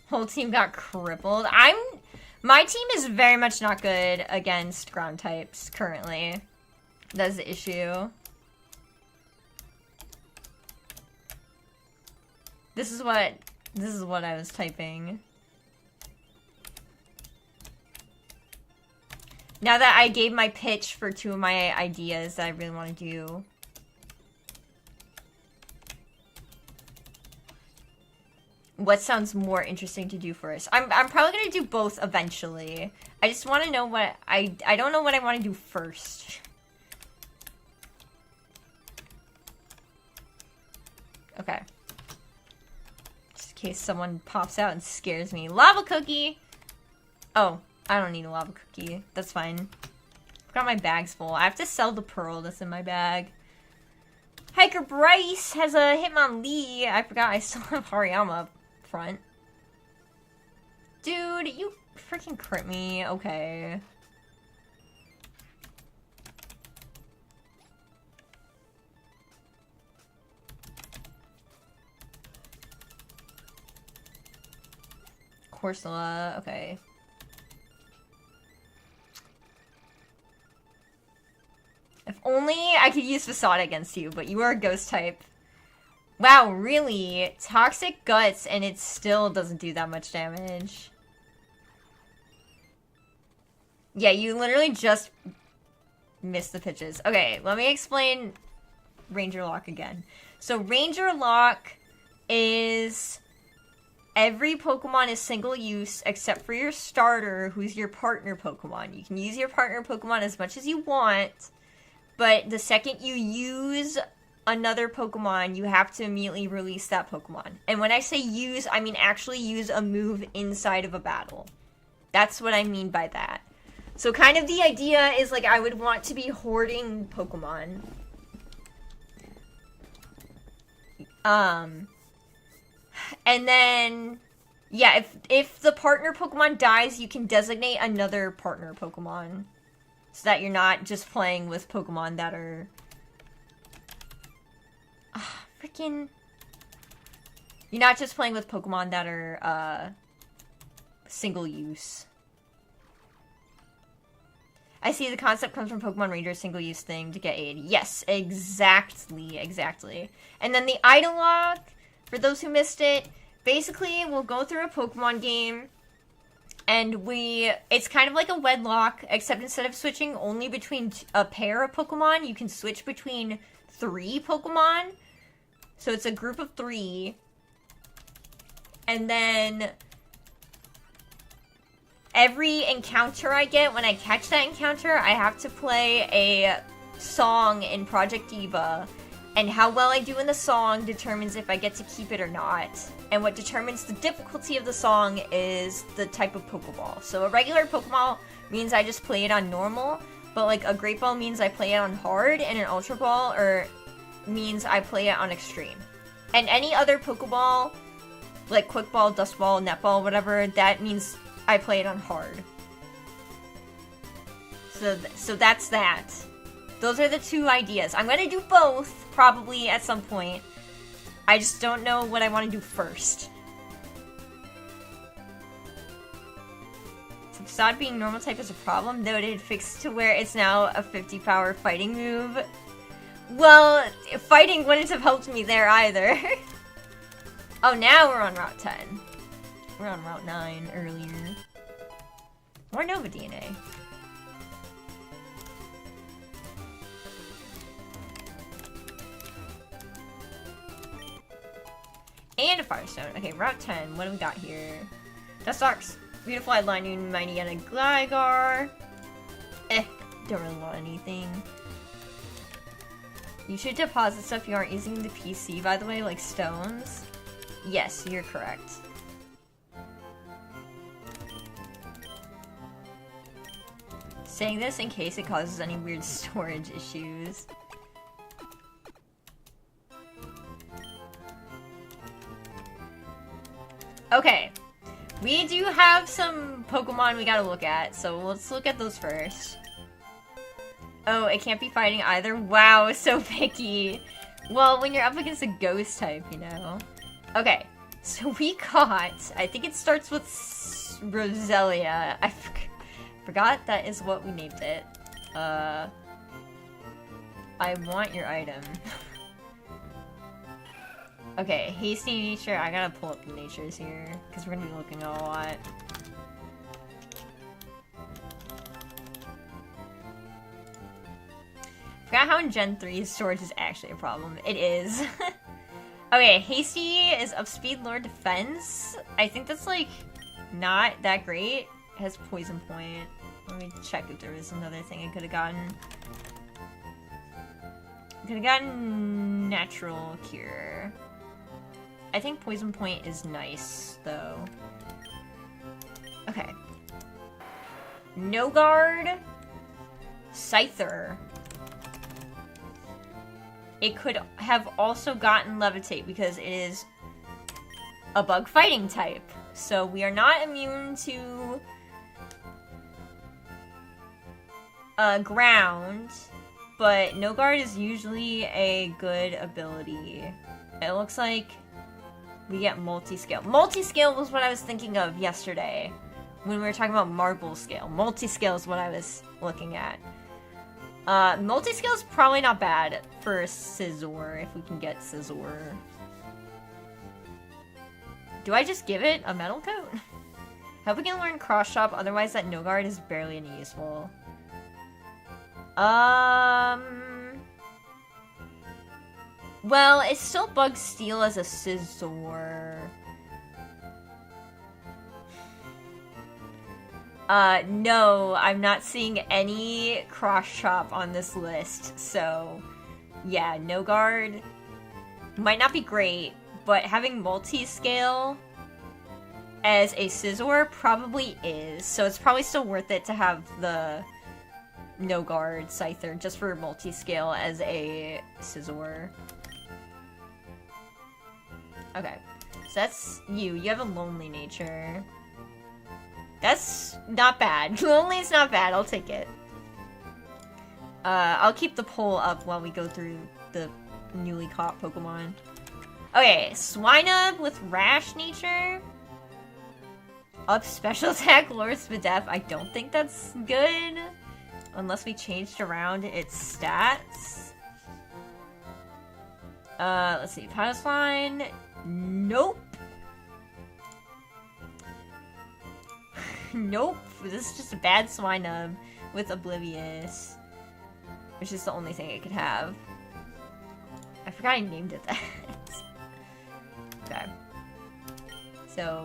Whole team got crippled. My team is very much not good against ground types currently. That's the issue. This is what I was typing. Now that I gave my pitch for 2 of my ideas that I really want to do. What sounds more interesting to do first? I'm probably gonna do both eventually. I just want to know what I don't know what I want to do first. Okay. Just in case someone pops out and scares me. Lava cookie! Oh, I don't need a lava cookie. That's fine. I've got my bags full. I have to sell the pearl that's in my bag. Hiker Bryce has a Hitmonlee. I forgot I still have Hariyama up front. Dude, you freaking crit me. Okay. Corsola, okay. If only I could use Facade against you, but you are a ghost type. Wow, really? Toxic Guts and it still doesn't do that much damage. Yeah, you literally just missed the pitches. Okay, let me explain Ranger Lock again. So Ranger Lock is every Pokemon is single use except for your starter, who's your partner Pokemon. You can use your partner Pokemon as much as you want, but the second you use another Pokemon, you have to immediately release that Pokemon. And when I say use, I mean actually use a move inside of a battle. That's what I mean by that. So kind of the idea is like I would want to be hoarding Pokemon. And then, yeah, if the partner Pokemon dies, you can designate another partner Pokemon. So that you're not just playing with Pokemon that are... freaking... You're not just playing with Pokemon that are, single use. I see the concept comes from Pokemon Ranger's single-use thing to get aid. Yes, exactly. And then the item lock, for those who missed it, basically we'll go through a Pokemon game, and it's kind of like a wedlock, except instead of switching only between a pair of Pokemon, you can switch between 3 Pokemon. So it's a group of 3. And then every encounter I get, when I catch that encounter, I have to play a song in Project Diva. And how well I do in the song determines if I get to keep it or not. And what determines the difficulty of the song is the type of Pokeball. So a regular Pokeball means I just play it on normal, but like a Great Ball means I play it on hard, and an Ultra Ball means I play it on extreme. And any other Pokeball, like Quick Ball, Dust Ball, Net Ball, whatever, that means I play it on hard. So that's that. Those are the 2 ideas. I'm gonna do both, probably, at some point. I just don't know what I want to do first. So Facade being normal type is a problem. Noted, fixed to where it's now a 50 power fighting move. Well, fighting wouldn't have helped me there either. Oh, now we're on Route 10. We're on Route 9 earlier. More Nova DNA. And a Firestone. Okay, Route 10. What do we got here? Dustox. Beautiful Headline, Mighty and a Gligar. Don't really want anything. You should deposit stuff you aren't using the PC, by the way, like stones. Yes, you're correct. Saying this in case it causes any weird storage issues. Okay, we do have some Pokemon we gotta look at, so let's look at those first. Oh, it can't be fighting either? Wow, so picky. Well, when you're up against a ghost type, you know. Okay, so we got... I think it starts with Roselia. I forgot that is what we named it. I want your item. Okay, hasty nature. I gotta pull up the natures here, because we're gonna be looking at a lot. Forgot how in Gen 3 storage is actually a problem. It is. Okay, hasty is up speed, lower defense. I think that's like not that great. It has poison point. Let me check if there was another thing I could have gotten. Could have gotten natural cure. I think poison point is nice though. Okay. No guard. Scyther. It could have also gotten levitate because it is a bug fighting type. So we are not immune to ground, but no guard is usually a good ability. It looks like we get multi-scale. Multi-scale was what I was thinking of yesterday when we were talking about marble scale. Multi-scale is what I was looking at. Multi-scale is probably not bad for Scizor, if we can get Scizor. Do I just give it a metal coat? Hope we can learn cross chop, otherwise that no guard is barely any useful. Well, it's still bug steel as a Scizor. No, I'm not seeing any cross-chop on this list, so yeah, no guard might not be great, but having multi-scale as a Scizor probably is, so it's probably still worth it to have the no guard Scyther just for multi-scale as a Scizor. Okay, so that's you. You have a lonely nature. That's not bad. Lonely is not bad. I'll take it. I'll keep the poll up while we go through the newly caught Pokemon. Okay, Swinub with Rash Nature. Up special attack, lower Spadef. I don't think that's good. Unless we changed around its stats. Let's see. Paddle Line. Nope. Nope, this is just a bad Swinub with Oblivious. Which is the only thing it could have. I forgot I named it that. Okay. So,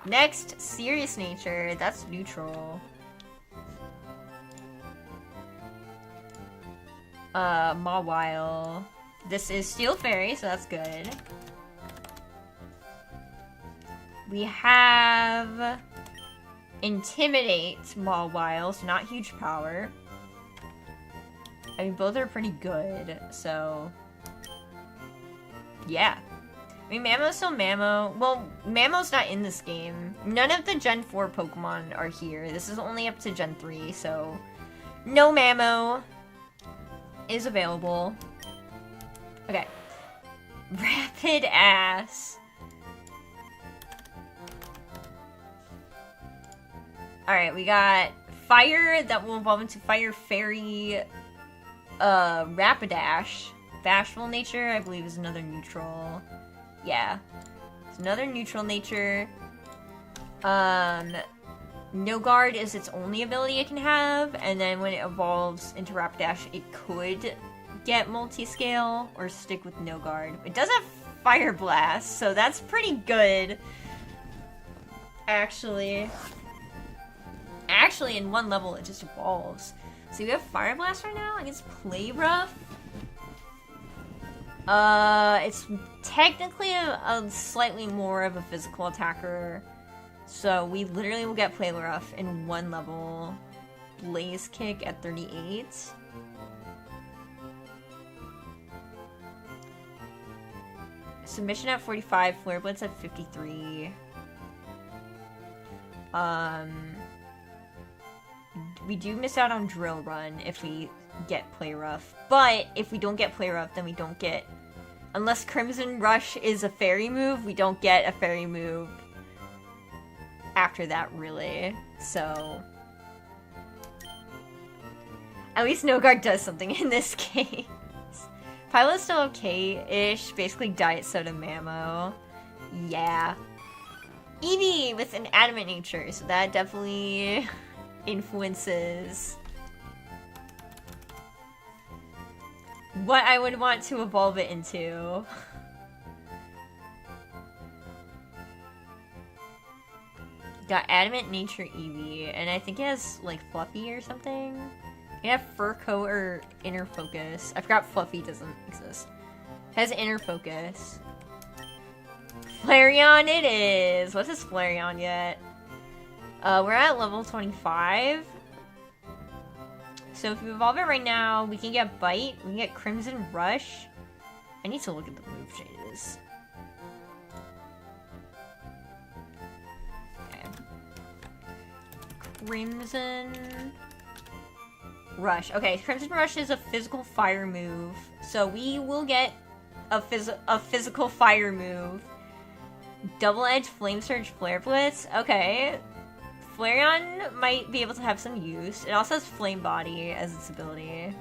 next, Serious Nature. That's neutral. Mawile. This is Steel Fairy, so that's good. We have Intimidate Mawile, so not huge power. I mean, both are pretty good, so yeah. I mean, Mamo's still Mamo. Well, Mamo's not in this game. None of the Gen 4 Pokemon are here. This is only up to Gen 3, so no Mamo is available. Okay. Rapid Ass. Alright, we got Fire that will evolve into Fire Fairy Rapidash. Bashful Nature, I believe, is another neutral. Yeah. It's another neutral nature. No Guard is its only ability it can have, and then when it evolves into Rapidash, it could get multi-scale or stick with No Guard. It does have Fire Blast, so that's pretty good. Actually, in one level, it just evolves. So we have Fire Blast right now against Play Rough. It's technically a slightly more of a physical attacker. So we literally will get Play Rough in one level. Blaze Kick at 38. Submission at 45, Flare Blitz at 53. We do miss out on Drill Run if we get Play Rough. But if we don't get Play Rough, then we don't get... Unless Crimson Rush is a fairy move, we don't get a fairy move after that, really. So... At least No Guard does something in this case. Pilot's still okay-ish. Basically Diet Soda Mamo. Yeah. Eevee with an adamant nature, so that definitely influences what I would want to evolve it into. Got adamant nature Eevee, and I think it has like Fluffy or something. It have Fur Coat or Inner Focus. I forgot Fluffy doesn't exist. It has Inner Focus. Flareon it is! What's this Flareon yet? We're at level 25. So if we evolve it right now, we can get Bite, we can get Crimson Rush. I need to look at the move changes. Okay. Crimson Rush. Okay, Crimson Rush is a physical fire move. So we will get a physical fire move. Double-edged Flame Surge Flare Blitz. Okay. Flareon might be able to have some use. It also has Flame Body as its ability.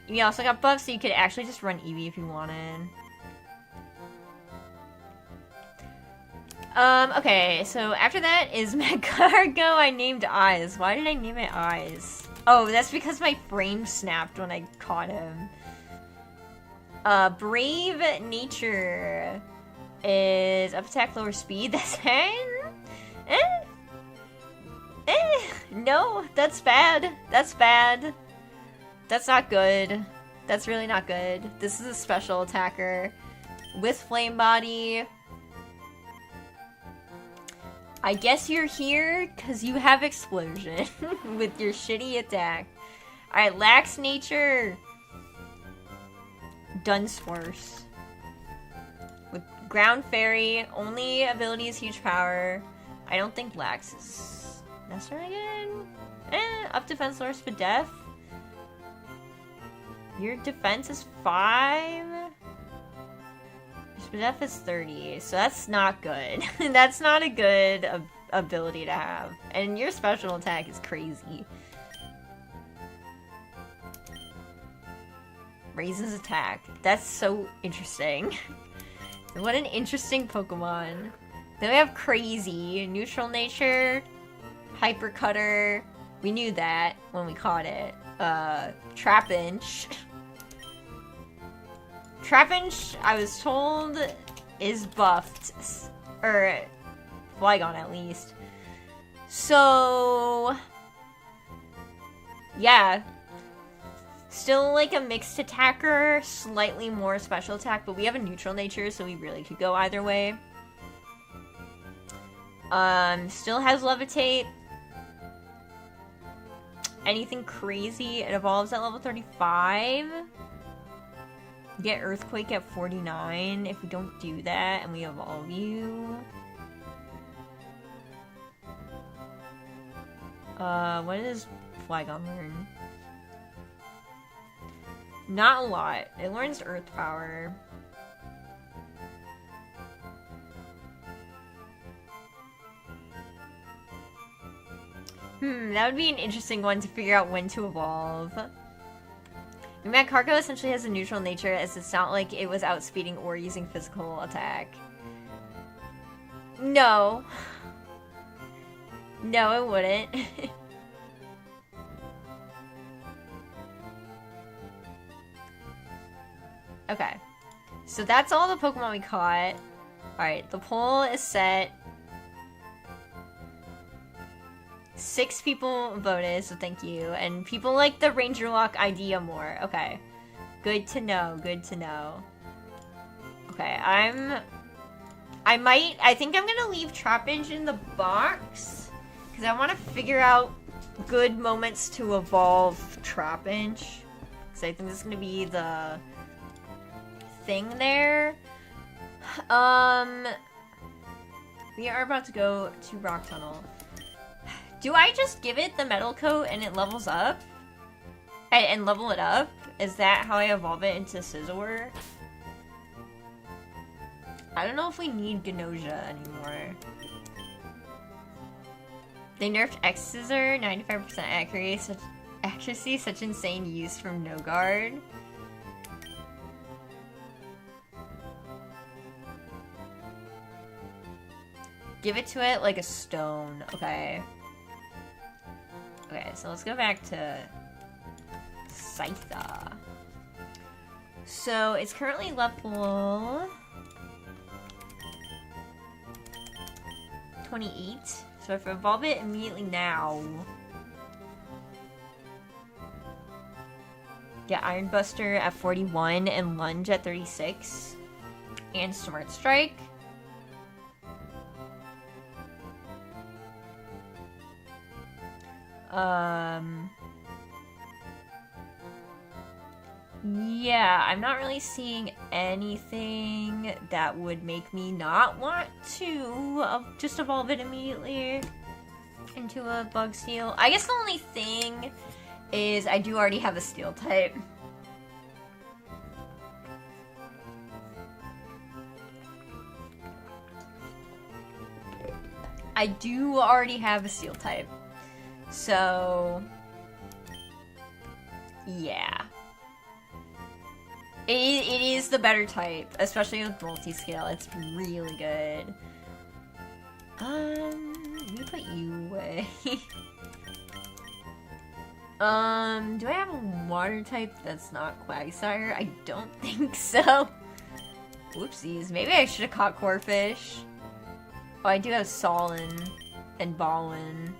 You also got buffs, so you could actually just run Eevee if you wanted. Okay, so after that is Magcargo. I named Eyes. Why did I name it Eyes? Oh, that's because my frame snapped when I caught him. Brave Nature is up attack, lower speed. That's no, that's bad. That's bad. That's not good. That's really not good. This is a special attacker with Flame Body. I guess you're here because you have Explosion with your shitty attack. Alright, Lax Nature. Dunsparce. With Ground Fairy, only ability is Huge Power. I don't think Lax is necessary again. Up defense, lower Spadef. Your defense is 5. Spadef is 30, so that's not good. That's not a good ability to have. And your special attack is crazy. Raises attack. That's so interesting. What an interesting Pokemon. Then we have Crazy, Neutral Nature, Hyper Cutter. We knew that when we caught it. Trapinch. Trapinch, I was told, is buffed. Or Flygon, at least. So... yeah. Still like a mixed attacker, slightly more special attack, but we have a neutral nature, so we really could go either way. Still has Levitate. Anything crazy, it evolves at level 35. Get Earthquake at 49 if we don't do that and we evolve you. What does Flygon learn? Not a lot. It learns Earth Power. That would be an interesting one to figure out when to evolve. Magcargo essentially has a neutral nature, as it's not like it was outspeeding or using physical attack. No. No, it wouldn't. Okay. So that's all the Pokemon we caught. Alright, the poll is set. 6 people voted, so thank you. And people like the Ranger Lock idea more. Okay. Good to know, good to know. Okay, I think I'm gonna leave Trapinch in the box. Because I want to figure out good moments to evolve Trapinch. Because I think this is gonna be the thing there. We are about to go to Rock Tunnel. Do I just give it the metal coat and it levels up? And level it up? Is that how I evolve it into Scizor? I don't know if we need Ganosia anymore. They nerfed X-Scissor, 95% accuracy, such insane use from No Guard. Give it to it like a stone. Okay. Okay, so let's go back to Scytha. So it's currently level 28. So if I evolve it immediately now, get Iron Buster at 41 and Lunge at 36, and Smart Strike. Yeah, I'm not really seeing anything that would make me not want to just evolve it immediately into a Bug Steel. I guess the only thing is I do already have a Steel type. I do already have a Steel type. So, yeah. It is the better type, especially with multi-scale. It's really good. Let me put you away. Do I have a water type that's not Quagsire? I don't think so. Whoopsies. Maybe I should have caught Corphish. Oh, I do have Solin and Ballin.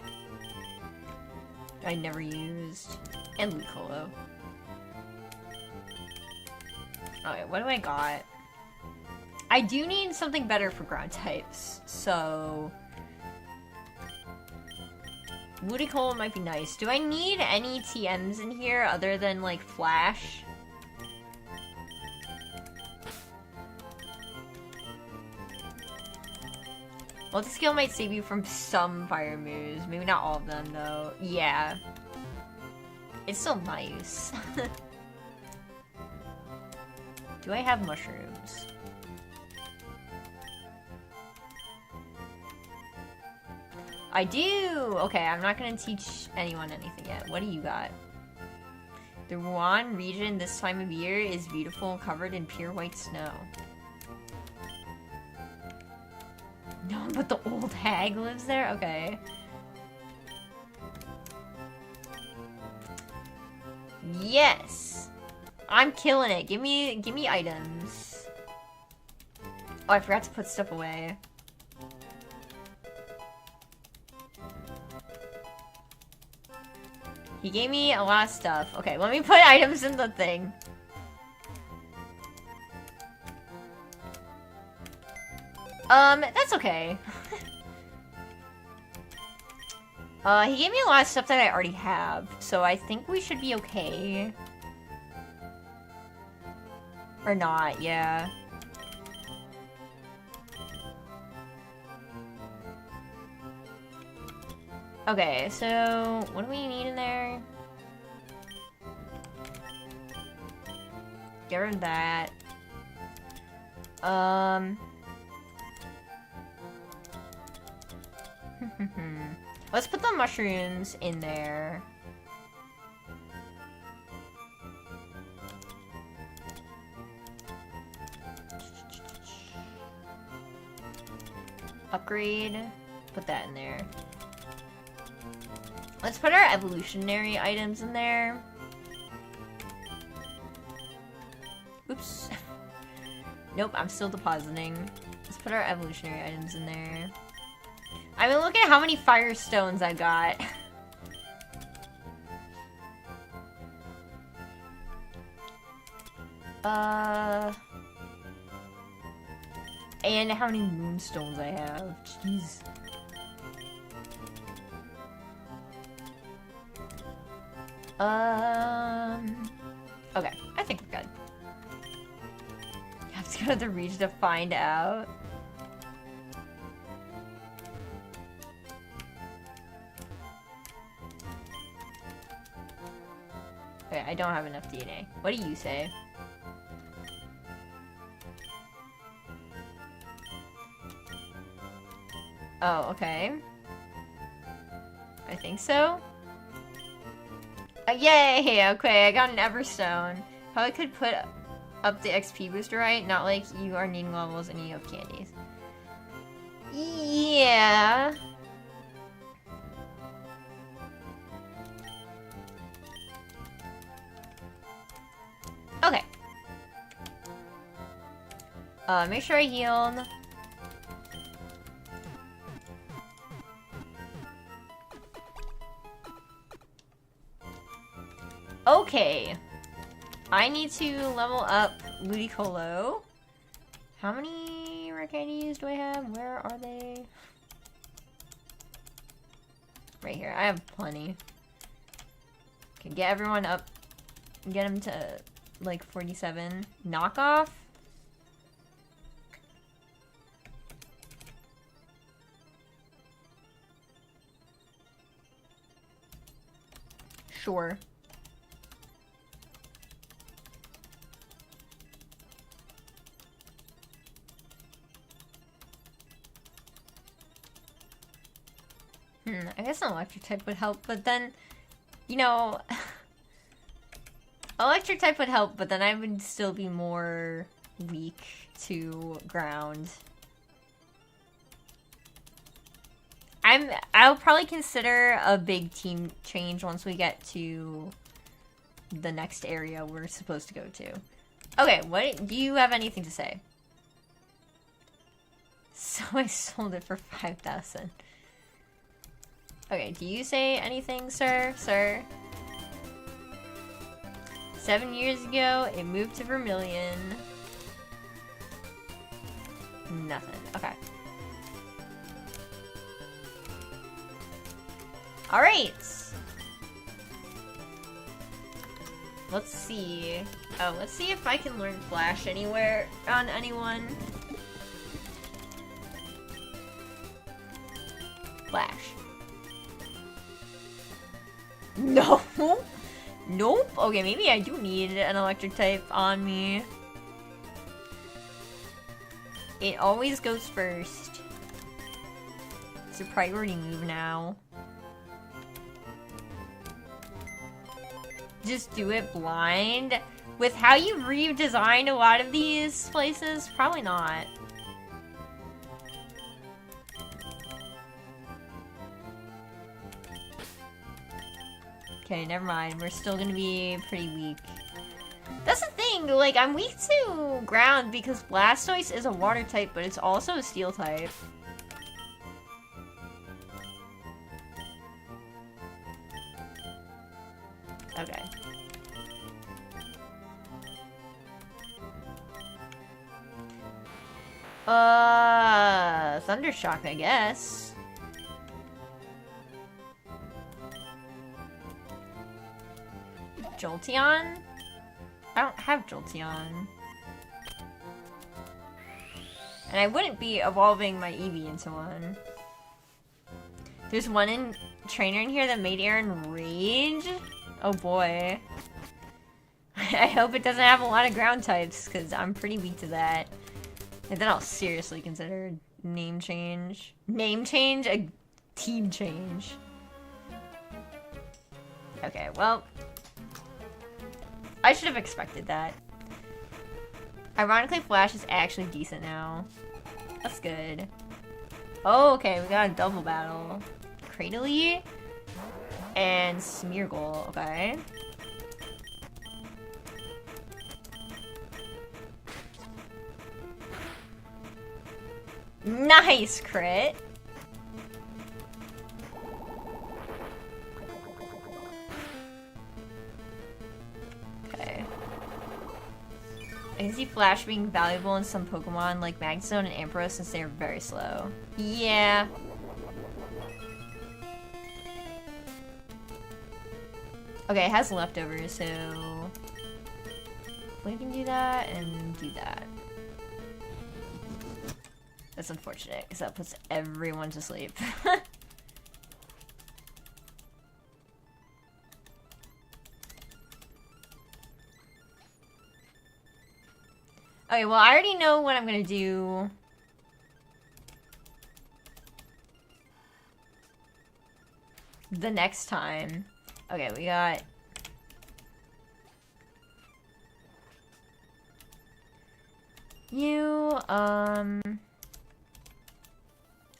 I never used. And Lucolo. Okay, what do I got? I do need something better for ground types, so Ludicolo might be nice. Do I need any TMs in here other than, like, Flash? Multi-scale might save you from some fire moves. Maybe not all of them, though. Yeah. It's still nice. Do I have mushrooms? I do! Okay, I'm not gonna teach anyone anything yet. What do you got? The Rouen region this time of year is beautiful and covered in pure white snow. No, but the old hag lives there? Okay. Yes! I'm killing it. Give me items. Oh, I forgot to put stuff away. He gave me a lot of stuff. Okay, let me put items in the thing. That's okay. He gave me a lot of stuff that I already have, so I think we should be okay. Or not, yeah. Okay, so what do we need in there? Get rid of that. Let's put the mushrooms in there. Upgrade. Put that in there. Let's put our evolutionary items in there. Oops. Nope, I'm still depositing. Let's put our evolutionary items in there. I mean, look at how many Firestones I got. And how many Moonstones I have. Jeez. Okay, I think we're good. You have to go to the region to find out. Okay, I don't have enough DNA. What do you say? Oh, okay. I think so. Yay! Okay, I got an Everstone. Probably could put up the XP booster, right? Not like you are needing levels and you have candies. Yeah. Okay. Make sure I healed. Okay. I need to level up Ludicolo. How many rare candies do I have? Where are they? Right here. I have plenty. Can get everyone up. Get them to like 47. Knockoff? Sure. I guess an electric type would help, but then, you know, electric type would help, but then I would still be more weak to ground. I'll probably consider a big team change once we get to the next area we're supposed to go to. Okay, what do you have anything to say? So I sold it for 5,000. Okay, do you say anything, sir? Sir? 7 years ago, it moved to Vermilion. Nothing. Okay. Alright! Let's see. Oh, let's see if I can learn Flash anywhere on anyone. Flash. No! Nope. Okay, maybe I do need an electric type on me. It always goes first. It's a priority move now. Just do it blind? With how you've redesigned a lot of these places? Probably not. Okay, never mind. We're still gonna be pretty weak. That's the thing, like, I'm weak to ground because Blastoise is a water type, but it's also a steel type. Okay. Thundershock, I guess. Jolteon? I don't have Jolteon. And I wouldn't be evolving my Eevee into one. There's one trainer in here that made Aaron rage? Oh boy. I hope it doesn't have a lot of ground types, because I'm pretty weak to that. And then I'll seriously consider name change. Name change? A team change. Okay, well... I should have expected that. Ironically, Flash is actually decent now. That's good. Oh, okay, we got a double battle. Cradily and Smeargle, okay. Nice crit! Okay. I can see Flash being valuable in some Pokemon like Magstone and Ampharos since they are very slow. Yeah. Okay, it has leftovers, so... we can do that and do that. That's unfortunate, because that puts everyone to sleep. Okay, well, I already know what I'm gonna do. The next time. Okay, we got... You,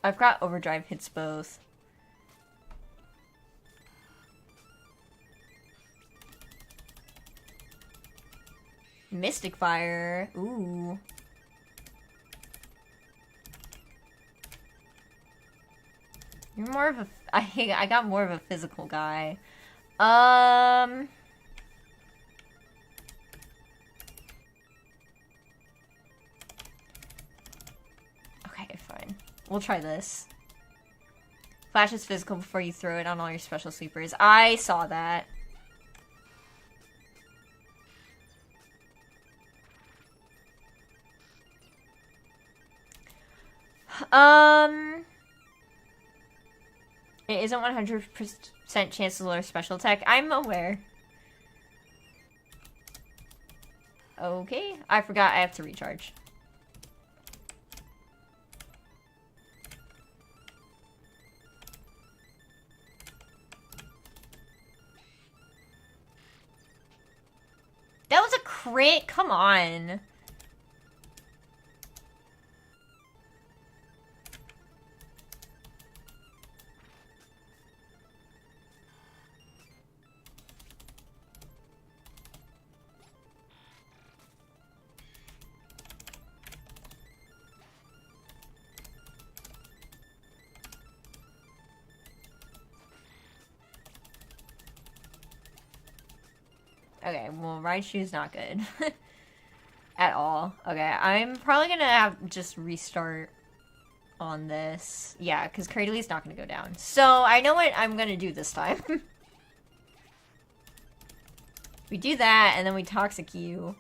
I've got overdrive hits both. Mystic Fire. Ooh. You're more of a... I got more of a physical guy. Okay, fine. We'll try this. Flash is physical before you throw it on all your special sweepers. I saw that. It isn't 100% chance to lower special attack. I'm aware. Okay. I forgot I have to recharge. That was a crit? Come on. Okay, well, Raichu's not good. At all. Okay, I'm probably gonna have just restart on this. Yeah, because Cradley's not gonna go down. So, I know what I'm gonna do this time. We do that, and then we Toxic you.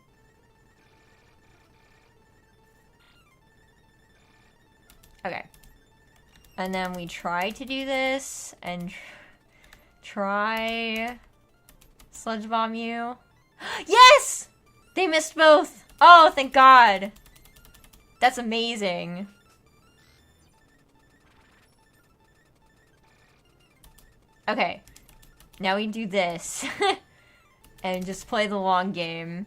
Okay. And then we try to do this, and try... Sludge Bomb you. Yes! They missed both! Oh, thank God! That's amazing. Okay. Now we do this. And just play the long game.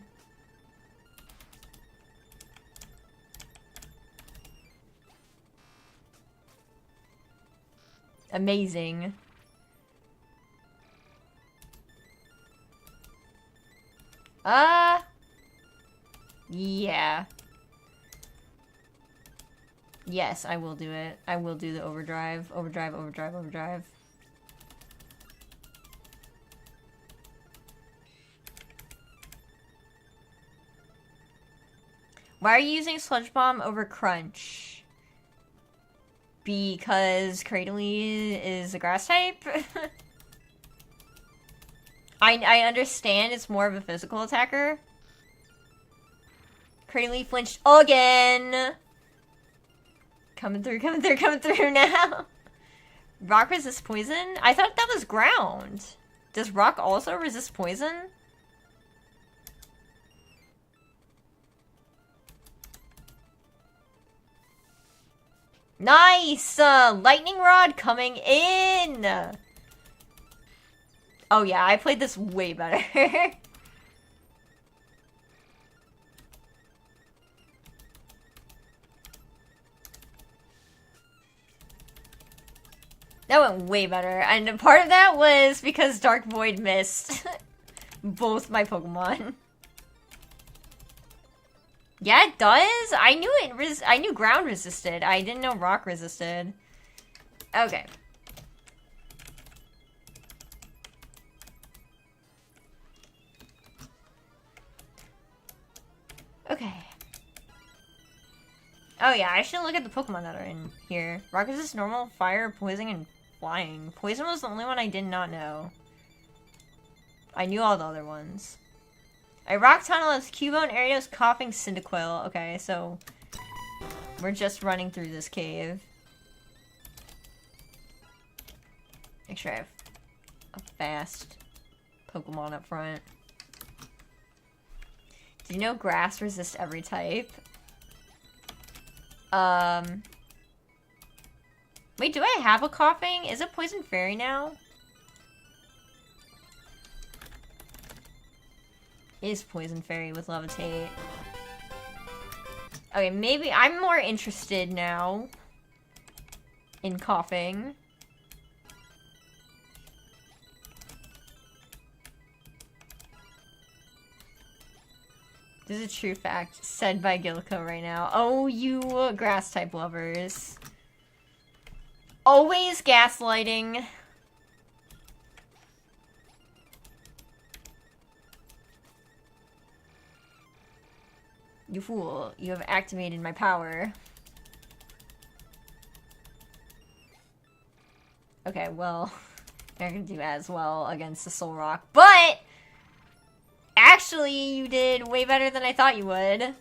Amazing. Yeah. Yes, I will do it. I will do the overdrive. Overdrive, overdrive, overdrive. Why are you using Sludge Bomb over Crunch? Because Cradley is a grass type? I understand it's more of a physical attacker. Cradley flinched again! Coming through, coming through, coming through now! Rock resists poison? I thought that was ground. Does rock also resist poison? Nice! Lightning Rod coming in! Oh yeah, I played this way better. That went way better, and part of that was because Dark Void missed both my Pokemon. Yeah, it does? I knew I knew ground resisted. I didn't know rock resisted. Okay. Okay. Oh yeah, I should look at the Pokemon that are in here. Rock resist normal, fire, poison, and flying. Poison was the only one I did not know. I knew all the other ones. A rock tunnel is Cubone, Arios, Coughing, Cyndaquil. Okay, so we're just running through this cave. Make sure I have a fast Pokemon up front. Do you know grass resists every type? Wait, do I have a coughing? Is it poison fairy now? Is poison fairy with levitate. Okay, maybe I'm more interested now in coughing. This is a true fact said by Gilko right now. Oh, you grass type lovers. Always gaslighting. You fool, you have activated my power. Okay, well, you're not gonna do as well against the Soul Rock, but actually you did way better than I thought you would.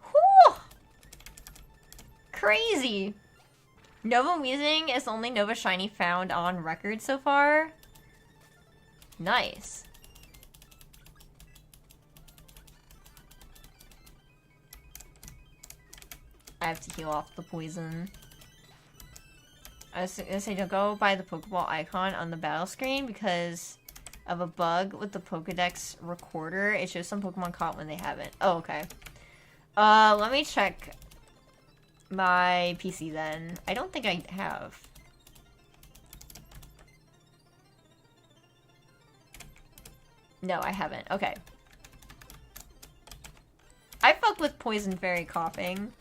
Whew! Crazy! Nova Wheezing is the only Nova Shiny found on record so far. Nice. I have to heal off the poison. I was gonna say, don't go by the Pokeball icon on the battle screen because of a bug with the Pokedex recorder. It shows some Pokemon caught when they haven't. Oh, okay. Let me check my PC then. I don't think I have. No, I haven't. Okay. I fuck with Poison Fairy coughing.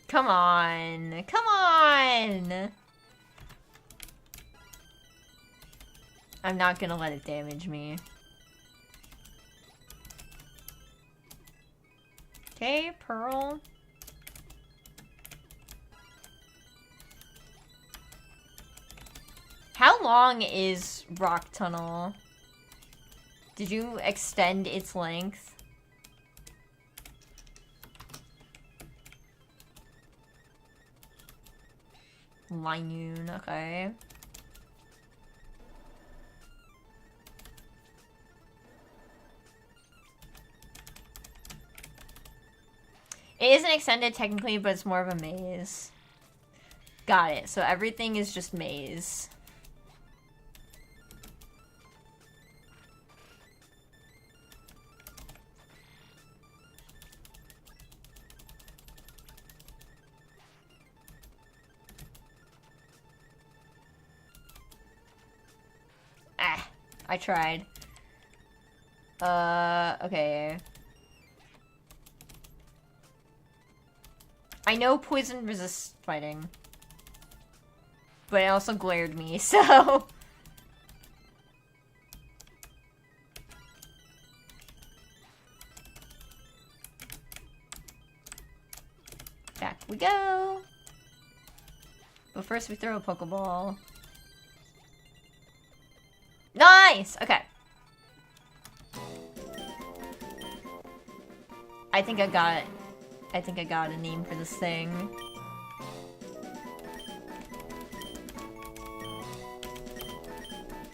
Come on. Come on! I'm not gonna let it damage me. Okay, Pearl. How long is Rock Tunnel? Did you extend its length? Linoon, okay. It isn't extended technically, but it's more of a maze. Got it. So everything is just maze. I tried. Okay. I know poison resists fighting. But it also glared me, so... Back we go! But first we throw a Pokeball. Nice! Okay. I think I got a name for this thing.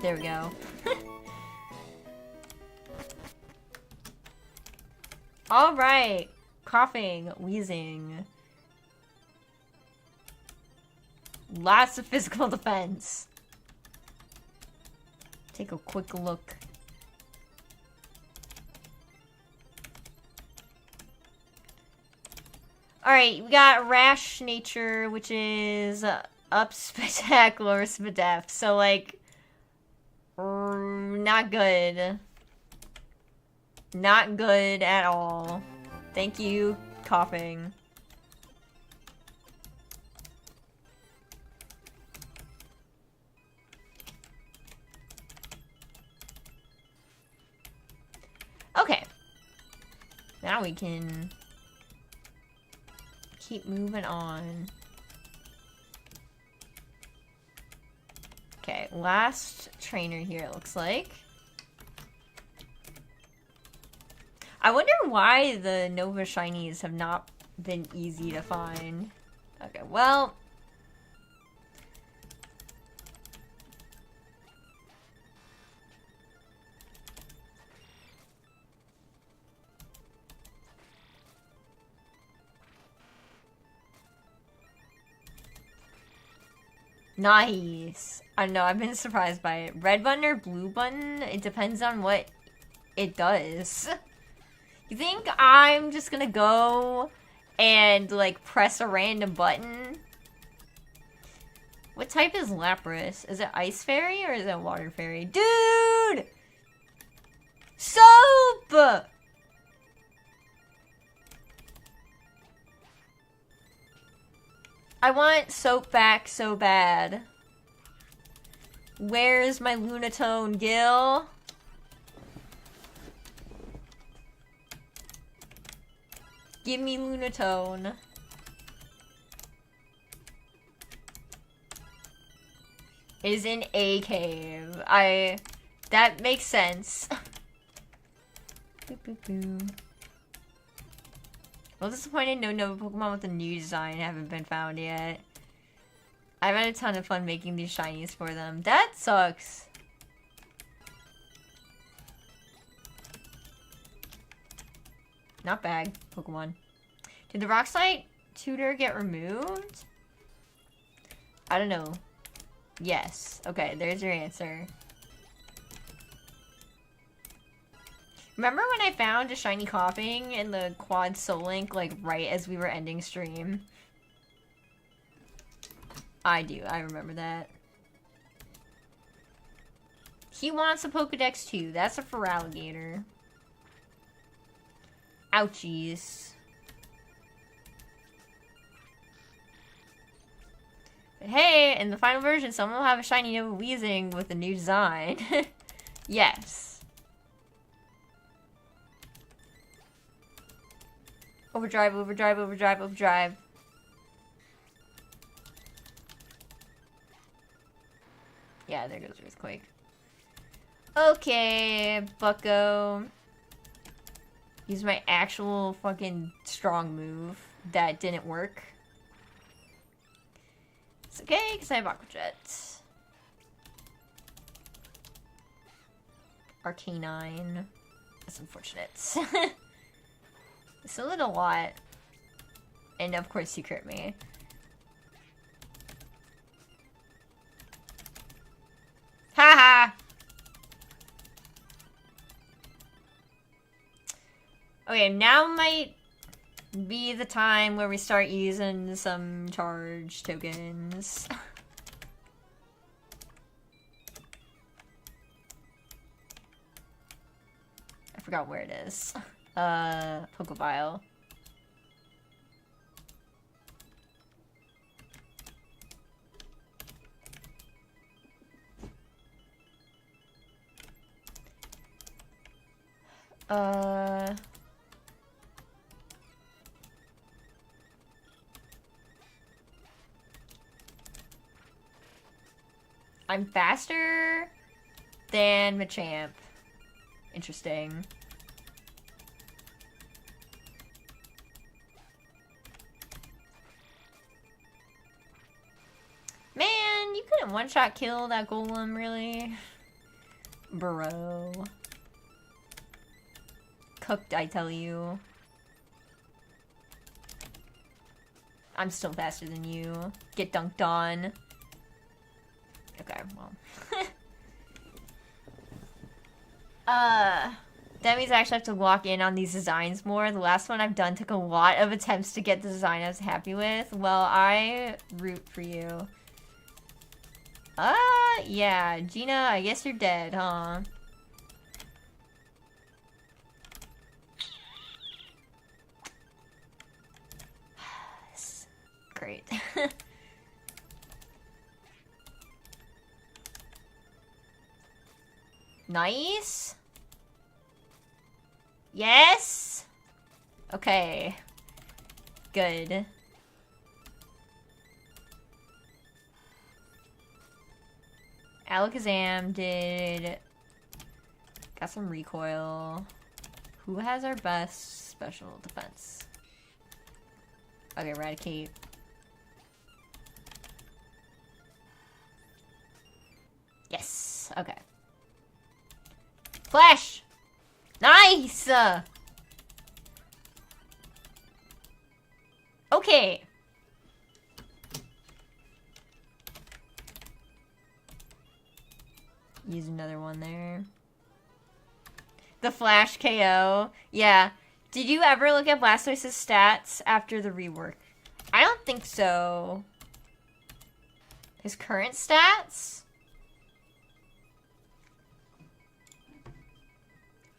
There we go. Alright. Coughing, wheezing. Lots of physical defense. Take a quick look. Alright, we got Rash Nature, which is up Spectacular Spadef. So, like, not good. Not good at all. Thank you, coughing. Okay. Now we can keep moving on. Okay, last trainer here, it looks like. I wonder why the Nova Shinies have not been easy to find. Okay, well... Nice. I don't know, I've been surprised by it. Red button or blue button? It depends on what it does. You think I'm just gonna go and, like, press a random button? What type is Lapras? Is it Ice Fairy or is it Water Fairy? Dude! Soap! I want Soap back so bad. Where's my Lunatone, Gil? Give me Lunatone. Is in a cave. That makes sense. Boop, boop, boop. Well, disappointed no Nova Pokemon with a new design haven't been found yet. I've had a ton of fun making these shinies for them. That sucks. Not bad, Pokemon. Did the Rock Slide tutor get removed? I don't know. Yes. Okay, there's your answer. Remember when I found a shiny coughing in the Quad Soul Link, like, right as we were ending stream? I do. I remember that. He wants a Pokedex too. That's a Feraligatr. Ouchies. But hey, in the final version, someone will have a shiny Nova Weezing with a new design. Yes. Overdrive, overdrive, overdrive, overdrive. Yeah, there goes Earthquake. Okay, bucko. Use my actual fucking strong move that didn't work. It's okay, because I have Aqua Jet. Arcanine. That's unfortunate. It's a little lot. And of course you crit me. Haha! Okay, now might be the time where we start using some charge tokens. I forgot where it is. Pokebile. I'm faster than Machamp. Interesting. Man, you couldn't one-shot kill that golem, really? Bro. Cooked, I tell you. I'm still faster than you. Get dunked on. Okay, well. That means I actually have to lock in on these designs more. The last one I've done took a lot of attempts to get the design I was happy with. Well, I root for you. Yeah, Gina, I guess you're dead, huh? Great. Nice. Yes. Okay. Good. Alakazam did... Got some recoil. Who has our best special defense? Okay, Eradicate. Yes! Okay. Flash! Nice! Okay. Use another one there. The Flash KO. Yeah. Did you ever look at Blastoise's stats after the rework? I don't think so. His current stats?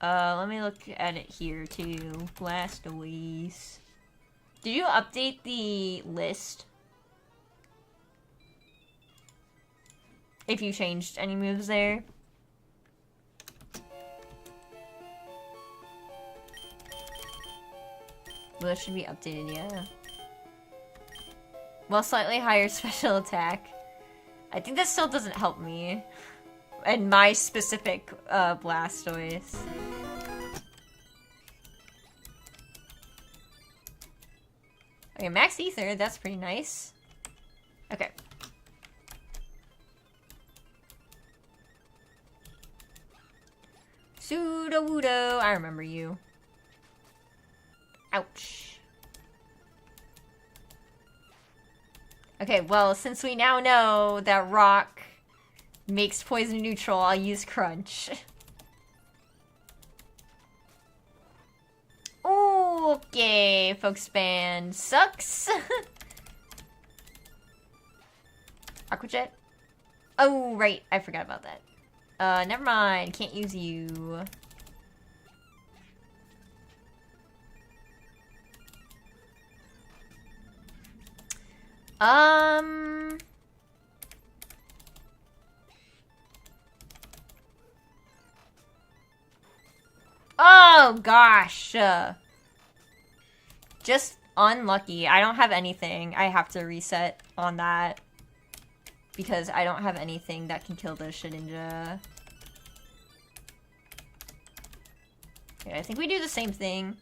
Let me look at it here too. Blastoise. Did you update the list? If you changed any moves there? Well, that should be updated, yeah. Well, slightly higher special attack. I think that still doesn't help me. And my specific, Blastoise. Okay, max ether, that's pretty nice. Okay. Sudowoodo, I remember you. Ouch. Okay, well, since we now know that rock makes poison neutral, I'll use Crunch. Ooh, okay, Folks Band sucks. Aqua Jet? Oh, right, I forgot about that. Never mind, can't use you. Oh, gosh. Just unlucky. I don't have anything. I have to reset on that. Because I don't have anything that can kill the Shedinja. Okay, I think we do the same thing.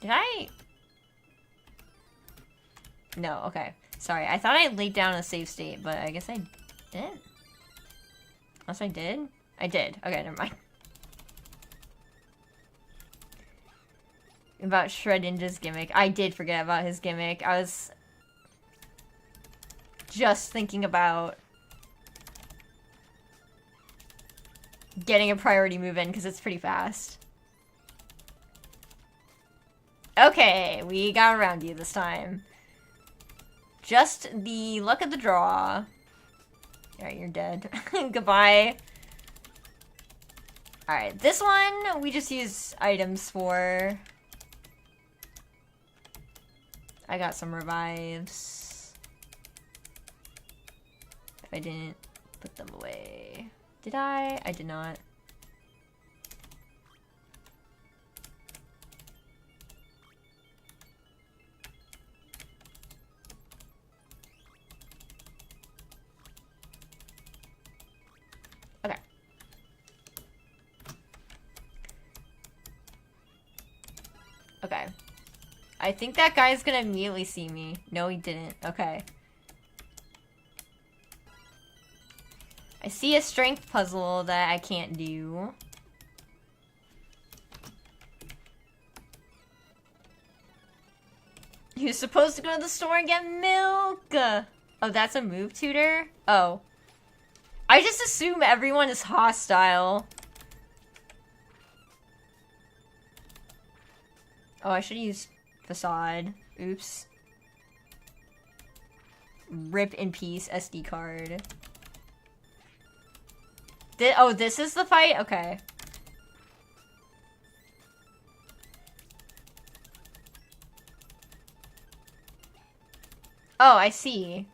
Did I? No, okay. Sorry, I thought I laid down a save state, but I guess I didn't. Unless I did? I did. Okay, never mind. About Shredinja's gimmick. I did forget about his gimmick. I was just thinking about getting a priority move in because it's pretty fast. Okay, we got around you this time. Just the luck of the draw. Alright, you're dead. Goodbye. Alright, this one we just use items for. I got some revives. If I didn't put them away. Did I? I did not. Okay. Okay. I think that guy's gonna immediately see me. No, he didn't. Okay. I see a strength puzzle that I can't do. You're supposed to go to the store and get milk! Oh, that's a move tutor? Oh. I just assume everyone is hostile. Oh, I should use Facade. Oops. Rip in peace, SD card. Oh, this is the fight? Okay. Oh, I see.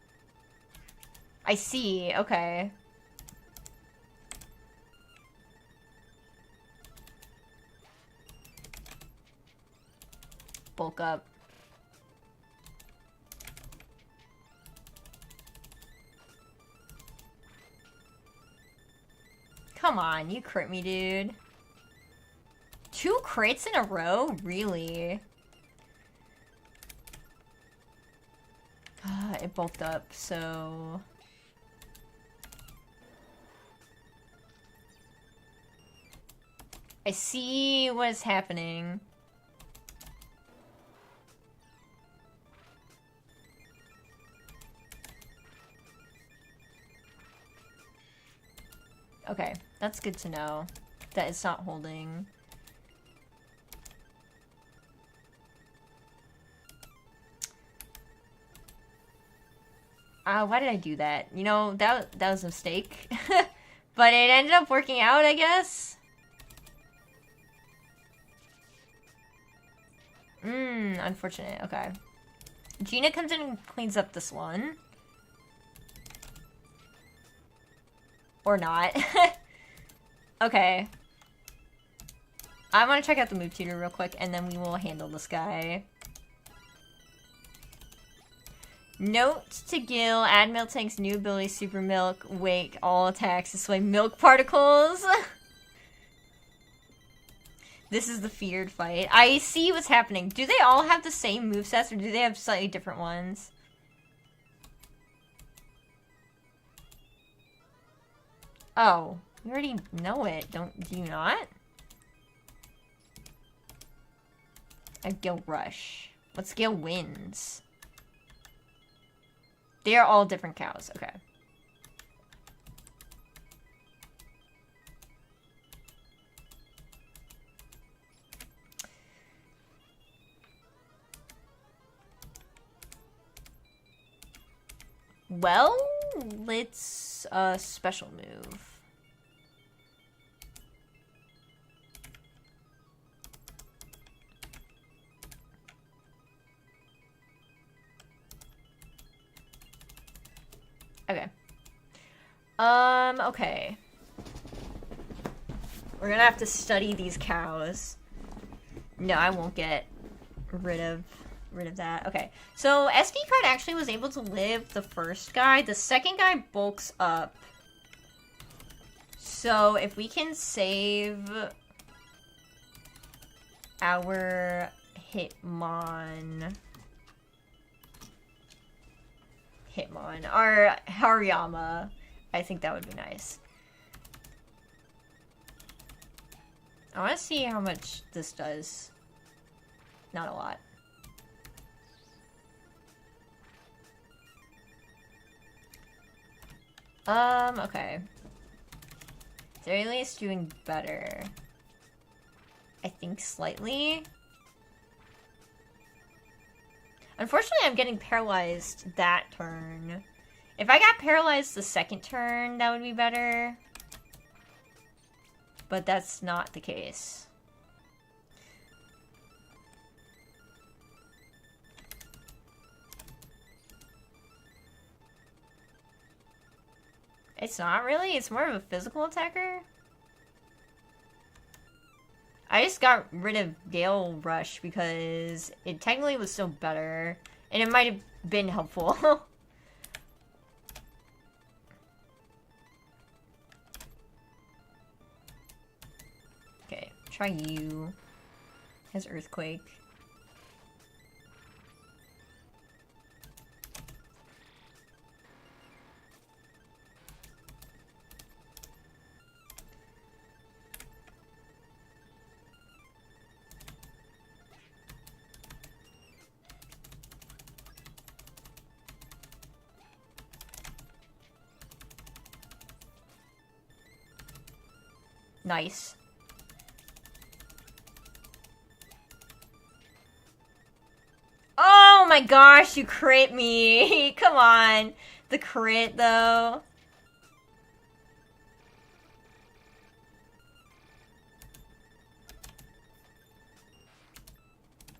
I see, okay. Bulk up. Come on, you crit me, dude. 2 crits in a row? Really? It bulked up, so... I see what's happening. Okay, that's good to know. That it's not holding. Why did I do that? You know, that was a mistake. But it ended up working out, I guess. Unfortunate. Okay. Gina comes in and cleans up this one. Or not. Okay. I want to check out the move tutor real quick, and then we will handle this guy. Note to Gil, add Miltank's new ability, Super Milk, wake all attacks, display milk particles. This is the feared fight. I see what's happening. Do they all have the same movesets, or do they have slightly different ones? Oh, you already know it, do you not? A Gil Rush. What's Gil Wins? They are all different cows. Okay. Well, let's special move. Okay. Okay. We're gonna have to study these cows. No, I won't get rid of that. Okay. So SD card actually was able to live the first guy. The second guy bulks up. So if we can save our Hitmon, our Hariyama, I think that would be nice. I want to see how much this does. Not a lot. Okay. They're at least doing better. I think slightly. Unfortunately, I'm getting paralyzed that turn. If I got paralyzed the second turn, that would be better. But that's not the case. It's not really. It's more of a physical attacker. I just got rid of Gale Rush because it technically was still better. And it might have been helpful. Okay, try you. Has Earthquake. Nice. Oh my gosh, you crit me. Come on. The crit, though.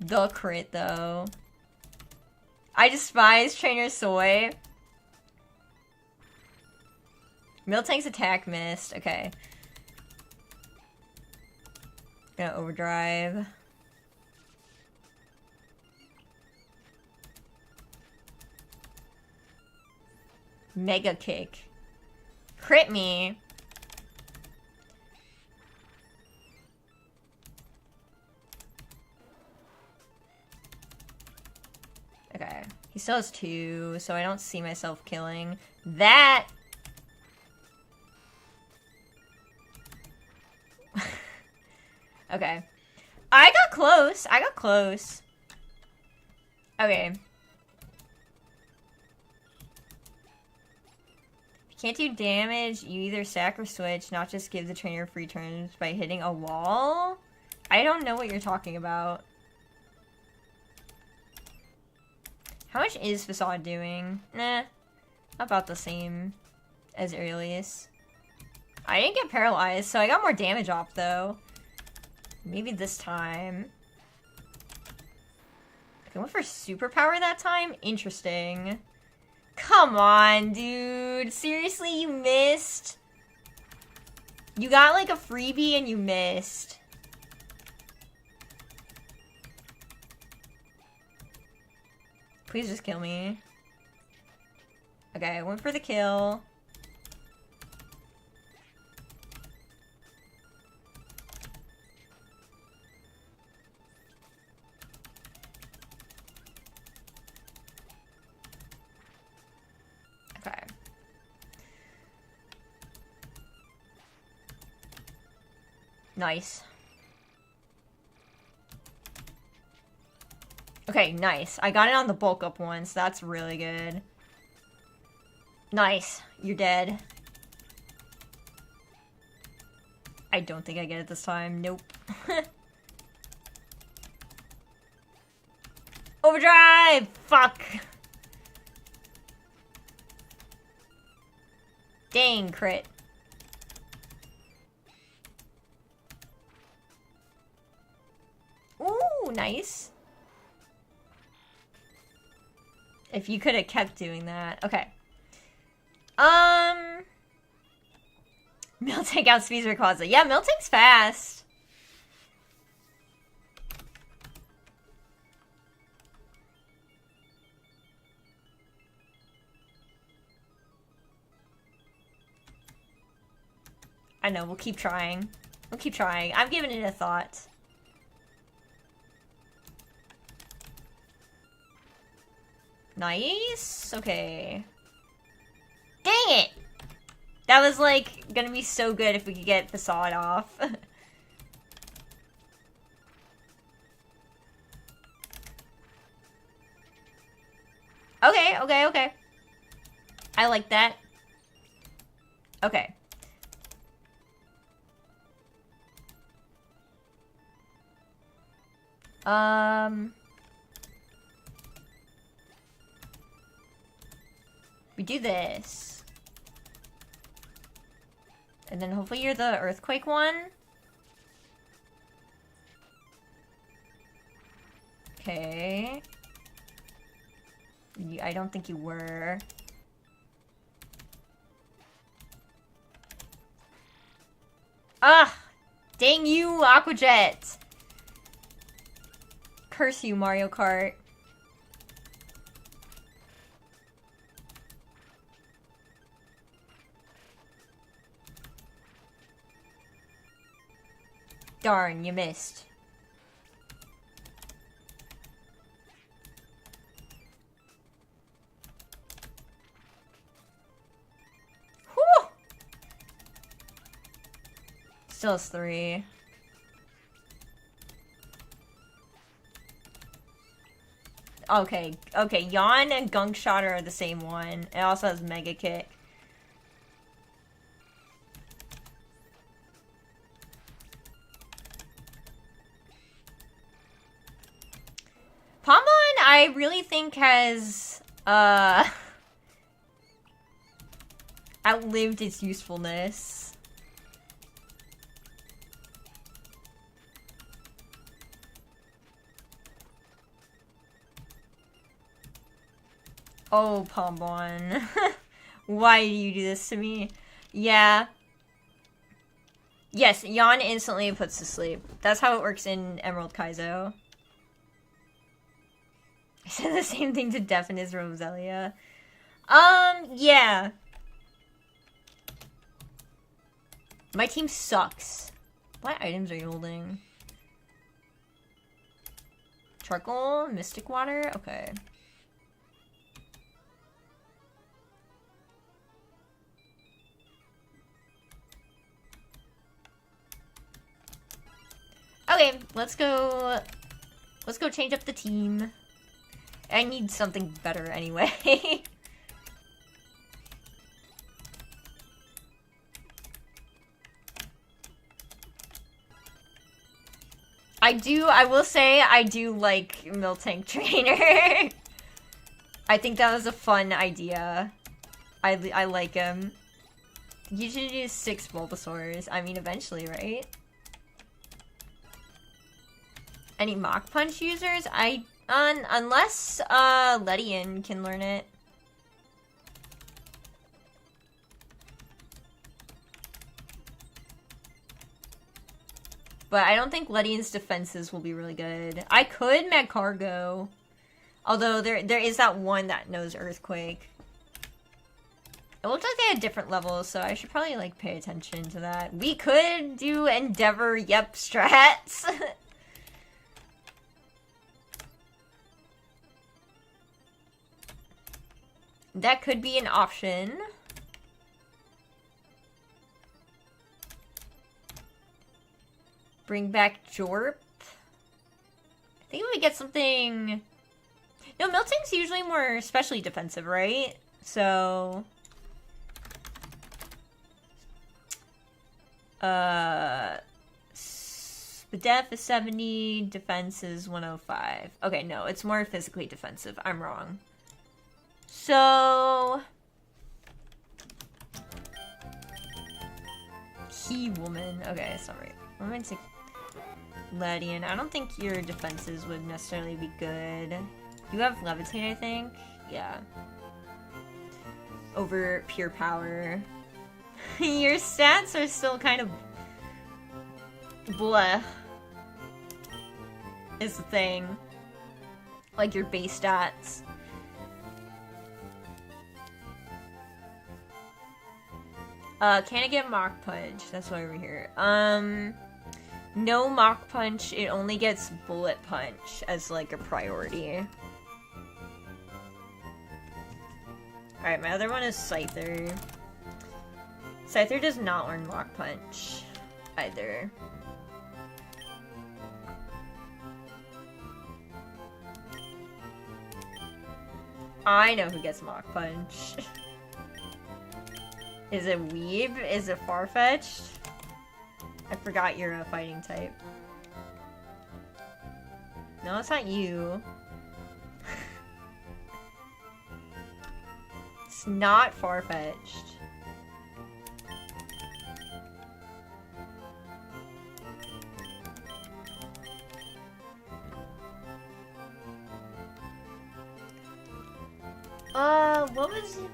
The crit, though. I despise Trainer Soy. Miltank's attack missed. Okay. Gonna overdrive. Mega kick. Crit me. still has 2, so I don't see myself killing that. Okay. I got close. I got close. Okay. Can't do damage, you either sack or switch, not just give the trainer free turns by hitting a wall? I don't know what you're talking about. How much is Facade doing? Nah, about the same as Aurelius. I didn't get paralyzed, so I got more damage off though. Maybe this time. I went for superpower that time? Interesting. Come on, dude. Seriously, you missed? You got like a freebie and you missed. Please just kill me. Okay, I went for the kill. Okay. Nice. Okay, nice. I got it on the bulk up one, so that's really good. Nice. You're dead. I don't think I get it this time. Nope. Overdrive! Fuck! Dang, crit. Ooh, nice. If you could have kept doing that. Okay. Miltank outspeeds Rayquaza. Yeah, Miltank's fast. I know, we'll keep trying. We'll keep trying. I'm giving it a thought. Nice. Okay. Dang it! That was, like, gonna be so good if we could get Facade off. Okay, okay, okay. I like that. Okay. We do this. And then hopefully you're the earthquake one. Okay. I don't think you were. Ah! Dang you, Aqua Jet! Curse you, Mario Kart. Darn, you missed. Whew! Still has 3. Okay, okay, Yawn and Gunk Shot are the same one. It also has Mega Kick. Palmon, I really think has, outlived its usefulness. Oh, Palmon. Why do you do this to me? Yeah. Yes, Yawn instantly puts to sleep. That's how it works in Emerald Kaizo. I said the same thing to Definite Roselia. Yeah. My team sucks. What items are you holding? Charcoal? Mystic Water? Okay. Okay, let's go change up the team. I need something better anyway. I will say, I do like Miltank Trainer. I think that was a fun idea. I like him. You should use 6 Bulbasaurs. I mean, eventually, right? Any Mach Punch users? Unless, Ledian can learn it. But I don't think Ledian's defenses will be really good. I could Magcargo. Although there is that one that knows Earthquake. It looks like they had different levels, so I should probably, like, pay attention to that. We could do Endeavor Yep strats. That could be an option. Bring back Jorp. I think we get something... No, Miltank's usually more especially defensive, right? So... Def is 70, defense is 105. Okay, no, it's more physically defensive. I'm wrong. So... Key Woman. Okay, sorry. I'm going to Ledian. I don't think your defenses would necessarily be good. You have Levitate, I think? Yeah. Over Pure Power. Your stats are still kind of... bleh. Is the thing. Like your base stats. Can I get Mach Punch? That's why we're here. No Mach Punch, it only gets Bullet Punch as like a priority. Alright, my other one is Scyther. Scyther does not learn Mach Punch either. I know who gets Mach Punch. Is it Weeb? Is it Farfetch'd? I forgot you're a fighting type. No, it's not you. It's not Farfetch'd.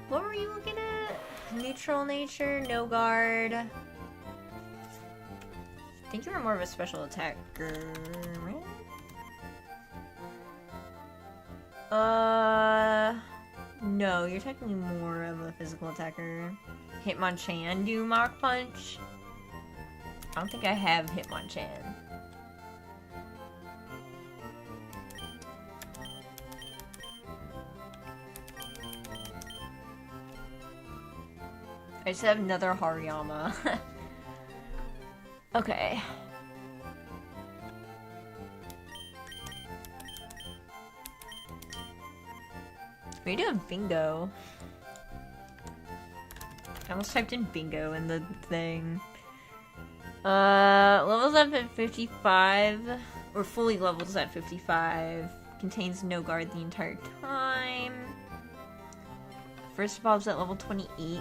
What were you looking at? Neutral nature, no guard. I think you were more of a special attacker, right? No, you're technically more of a physical attacker. Hitmonchan do Mach Punch? I don't think I have Hitmonchan. I just have another Hariyama. Okay. We do have bingo. I almost typed in bingo in the thing. Levels up at 55. Or fully levels at 55. Contains no guard the entire time. First evolves at level 28.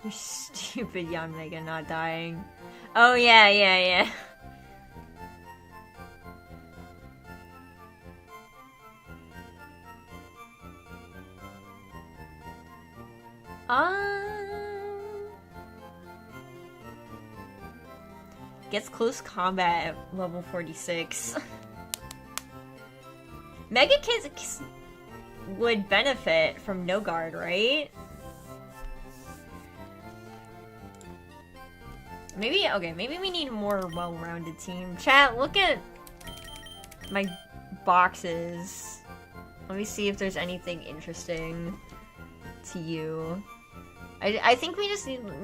You stupid Yanmega not dying. Oh yeah. Gets close combat at level 46. Mega Kids would benefit from no guard, right? Maybe, okay, maybe we need a more well-rounded team. Chat, look at my boxes. Let me see if there's anything interesting to you. I think we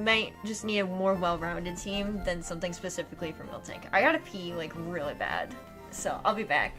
might just need a more well-rounded team than something specifically for Miltank. I gotta pee, like, really bad. So, I'll be back.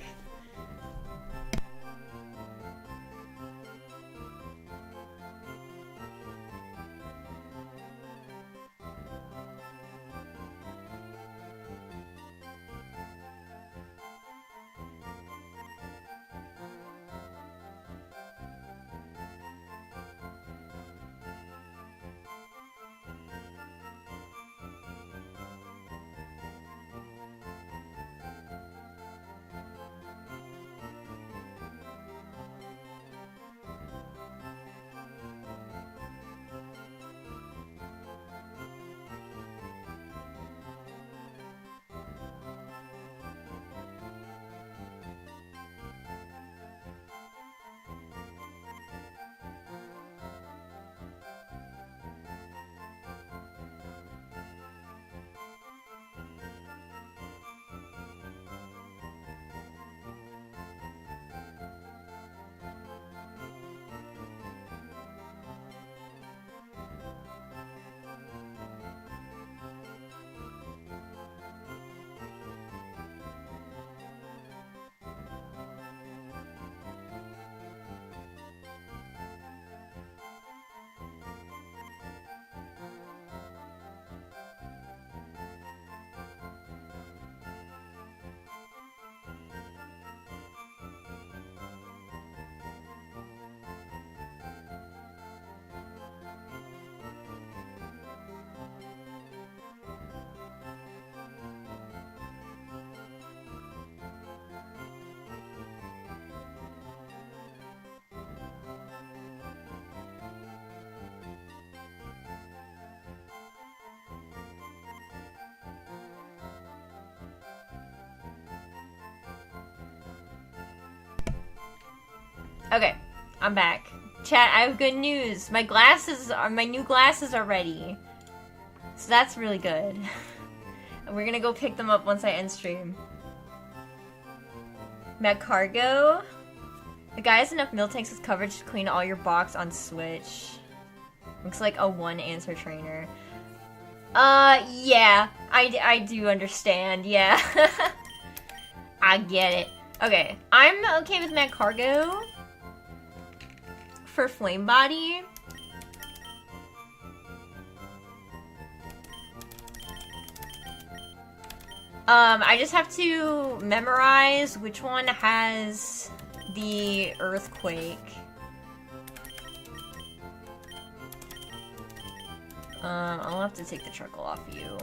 Okay, I'm back. Chat, I have good news. My new glasses are ready. So that's really good. And we're gonna go pick them up once I end stream. Matt Cargo. The guy has enough Miltanks with coverage to clean all your box on Switch. Looks like a one-answer trainer. Yeah. I do understand, yeah. I get it. Okay, I'm okay with Matt Cargo. For Flame Body. I just have to memorize which one has the earthquake. I'll have to take the truckle off you.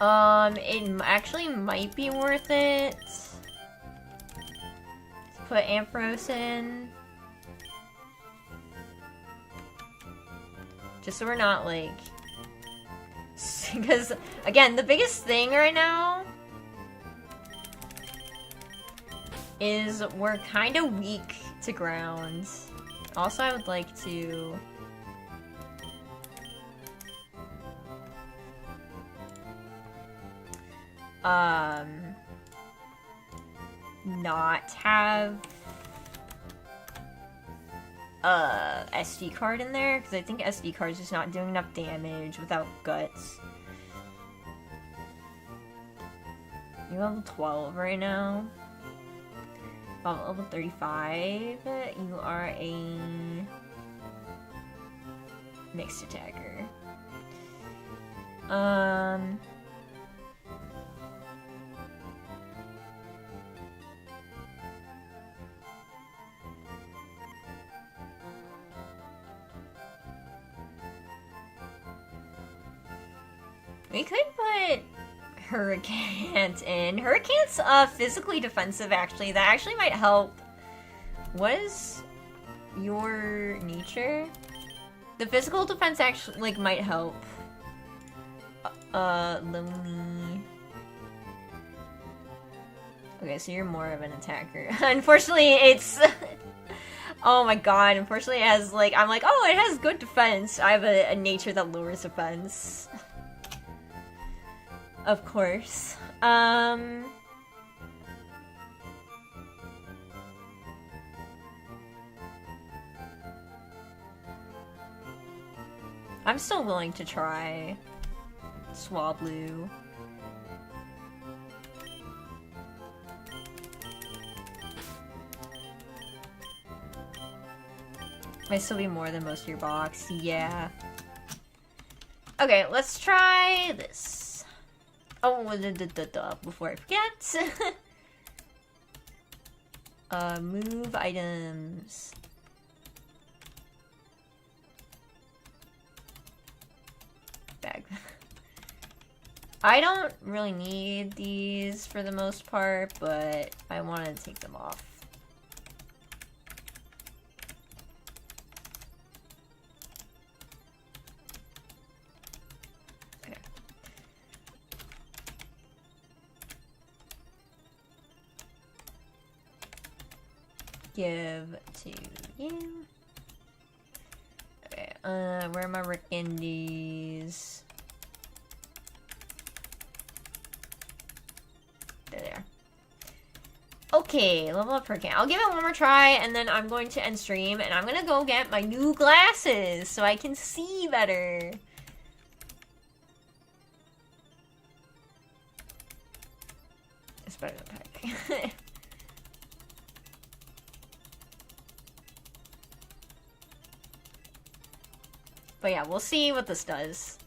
It actually might be worth it. Put Ampharos in. Just so we're not, like... Because, again, the biggest thing right now is we're kind of weak to ground. Also, I would like to... not have SD card in there, because I think SD card is just not doing enough damage without guts. You're level 12 right now. About level 35, you are a mixed attacker. We could put Hurricane in. Hurricane's physically defensive, actually. That actually might help. What is your nature? The physical defense actually, like, might help. Lonely. Okay, so you're more of an attacker. Unfortunately, it's... Oh my god, unfortunately it has, like, I'm like, oh, it has good defense. I have a nature that lowers defense. Of course. I'm still willing to try Swablu. Might still be more than most of your box. Yeah. Okay, let's try this. Oh, before I forget. Move items. Bag. I don't really need these for the most part, but I want to take them off. Okay. Give to you. Okay, where are my Rick Indies? There. Okay, level up per can. I'll give it one more try, and then I'm going to end stream, and I'm gonna go get my new glasses so I can see better. It's better than Peck. But yeah, we'll see what this does.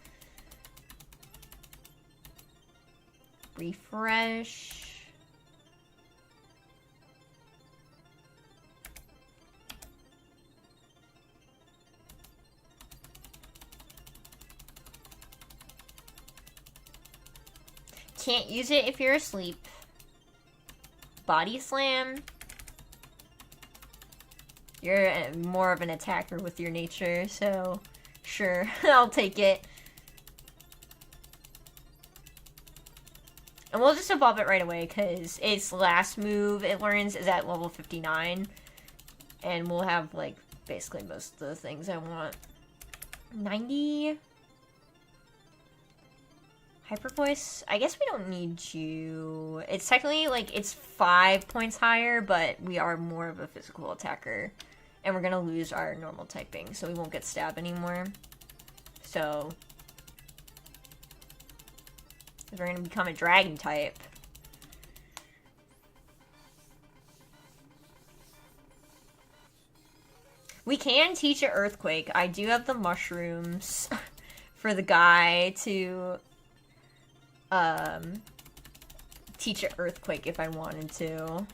Refresh. Can't use it if you're asleep. Body slam. You're more of an attacker with your nature, so sure, I'll take it. And we'll just evolve it right away, because its last move it learns is at level 59. And we'll have, like, basically most of the things I want. 90? Hyper Voice? I guess we don't need you. It's technically, like, it's 5 points higher, but we are more of a physical attacker. And we're gonna lose our normal typing, so we won't get stab anymore. So we're gonna become a dragon type. We can teach an earthquake. I do have the mushrooms for the guy to teach an earthquake if I wanted to.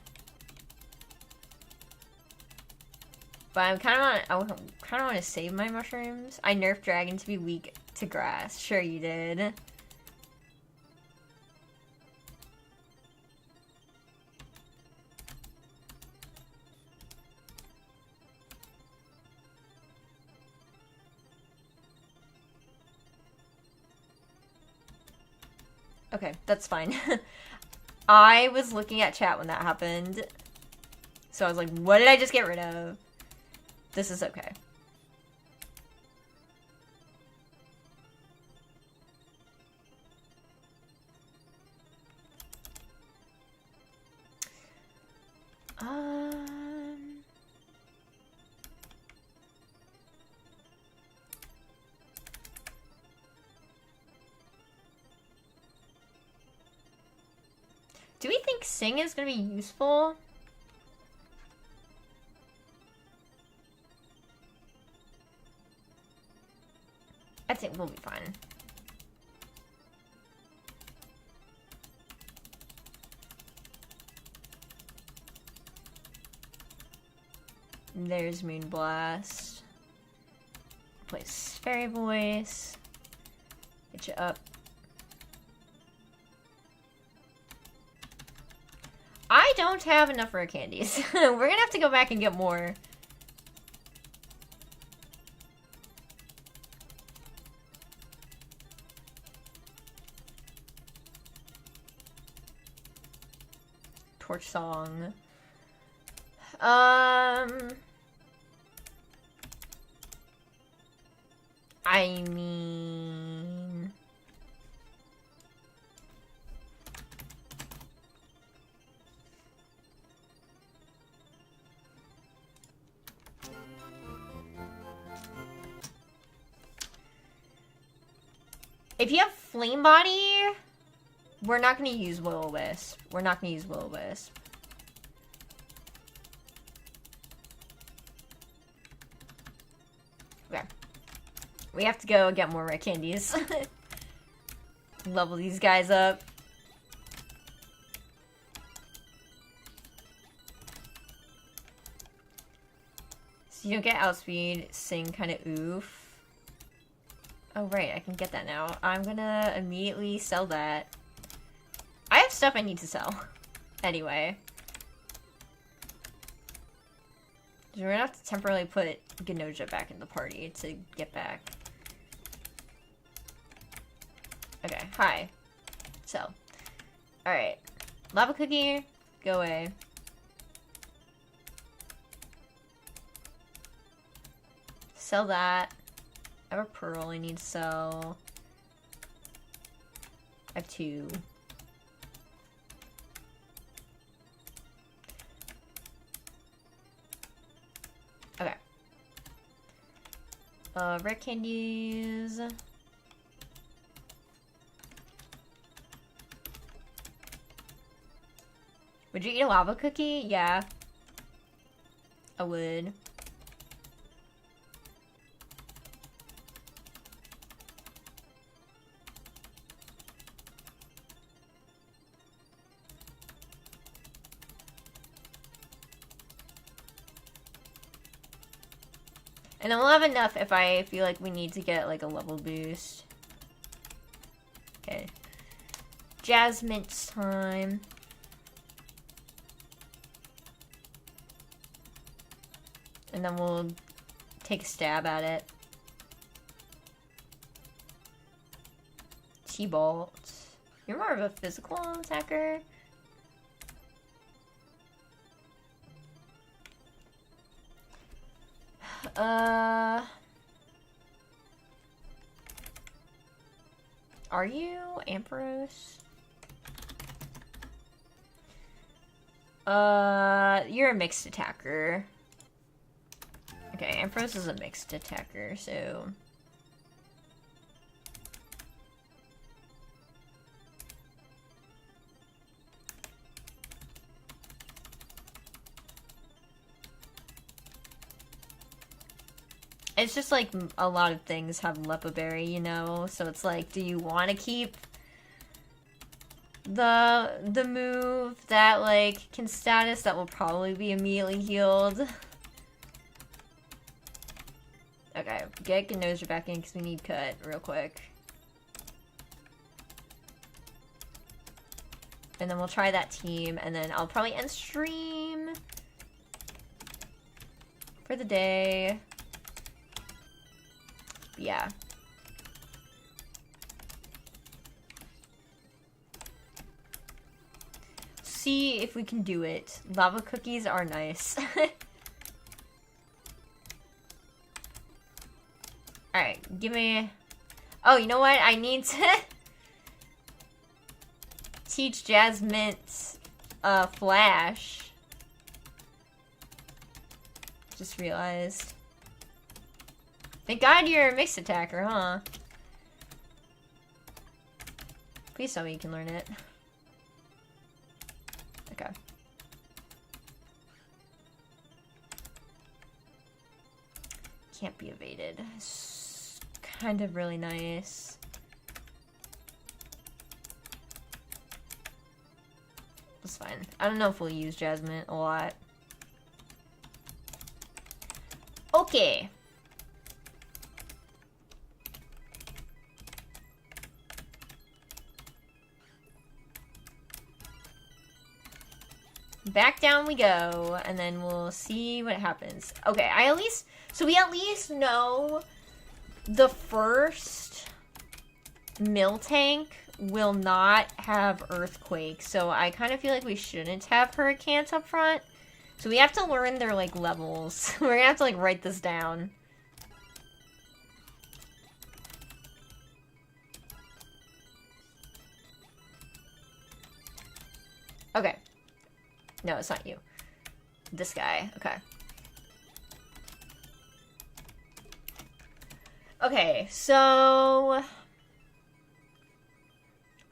But I kind of want to save my mushrooms. I nerfed dragon to be weak to grass. Sure you did. Okay, that's fine. I was looking at chat when that happened. So I was like, what did I just get rid of? This is okay. Do we think Sing is gonna be useful? I think we'll be fine. There's Moonblast. Place Fairy Voice. Get you up. I don't have enough rare candies. We're gonna have to go back and get more. Torch Song. I mean... If you have Flame Body, we're not gonna use Will-O-Wisp. We're not gonna use Will-O-Wisp. Okay. We have to go get more red candies. Level these guys up. So you don't get outspeed, sing kind of oof. Oh right, I can get that now. I'm gonna immediately sell that. I have stuff I need to sell. Anyway. So we're gonna have to temporarily put Gnoja back in the party to get back. Okay, hi. So. Alright. Lava Cookie, go away. Sell that. I have a pearl I need to sell. I have 2. Okay. Red candies. Would you eat a lava cookie? Yeah. I would. And then we'll have enough if I feel like we need to get like a level boost. Okay. Jasmine's time. And then we'll take a stab at it. T-Bolt. You're more of a physical attacker. Are you Ampharos? You're a mixed attacker. Okay, Ampharos is a mixed attacker, so... It's just like a lot of things have Lepa Berry, you know? So it's like, do you want to keep the move that like can status that will probably be immediately healed? Okay, get Gnoja back in because we need cut real quick. And then we'll try that team, and then I'll probably end stream for the day. Yeah. See if we can do it. Lava cookies are nice. Alright, give me... Oh, you know what? I need to teach Jasmine Flash. Just realized. Thank God you're a mixed attacker, huh? Please tell me you can learn it. Okay. Can't be evaded. It's kind of really nice. That's fine. I don't know if we'll use Jasmine a lot. Okay. Back down we go, and then we'll see what happens. Okay, so we at least know the first mill tank will not have earthquake, so I kind of feel like we shouldn't have hurricanes up front. So we have to learn their, like, levels. We're gonna have to, like, write this down. Okay. No, it's not you. This guy. Okay. Okay, so...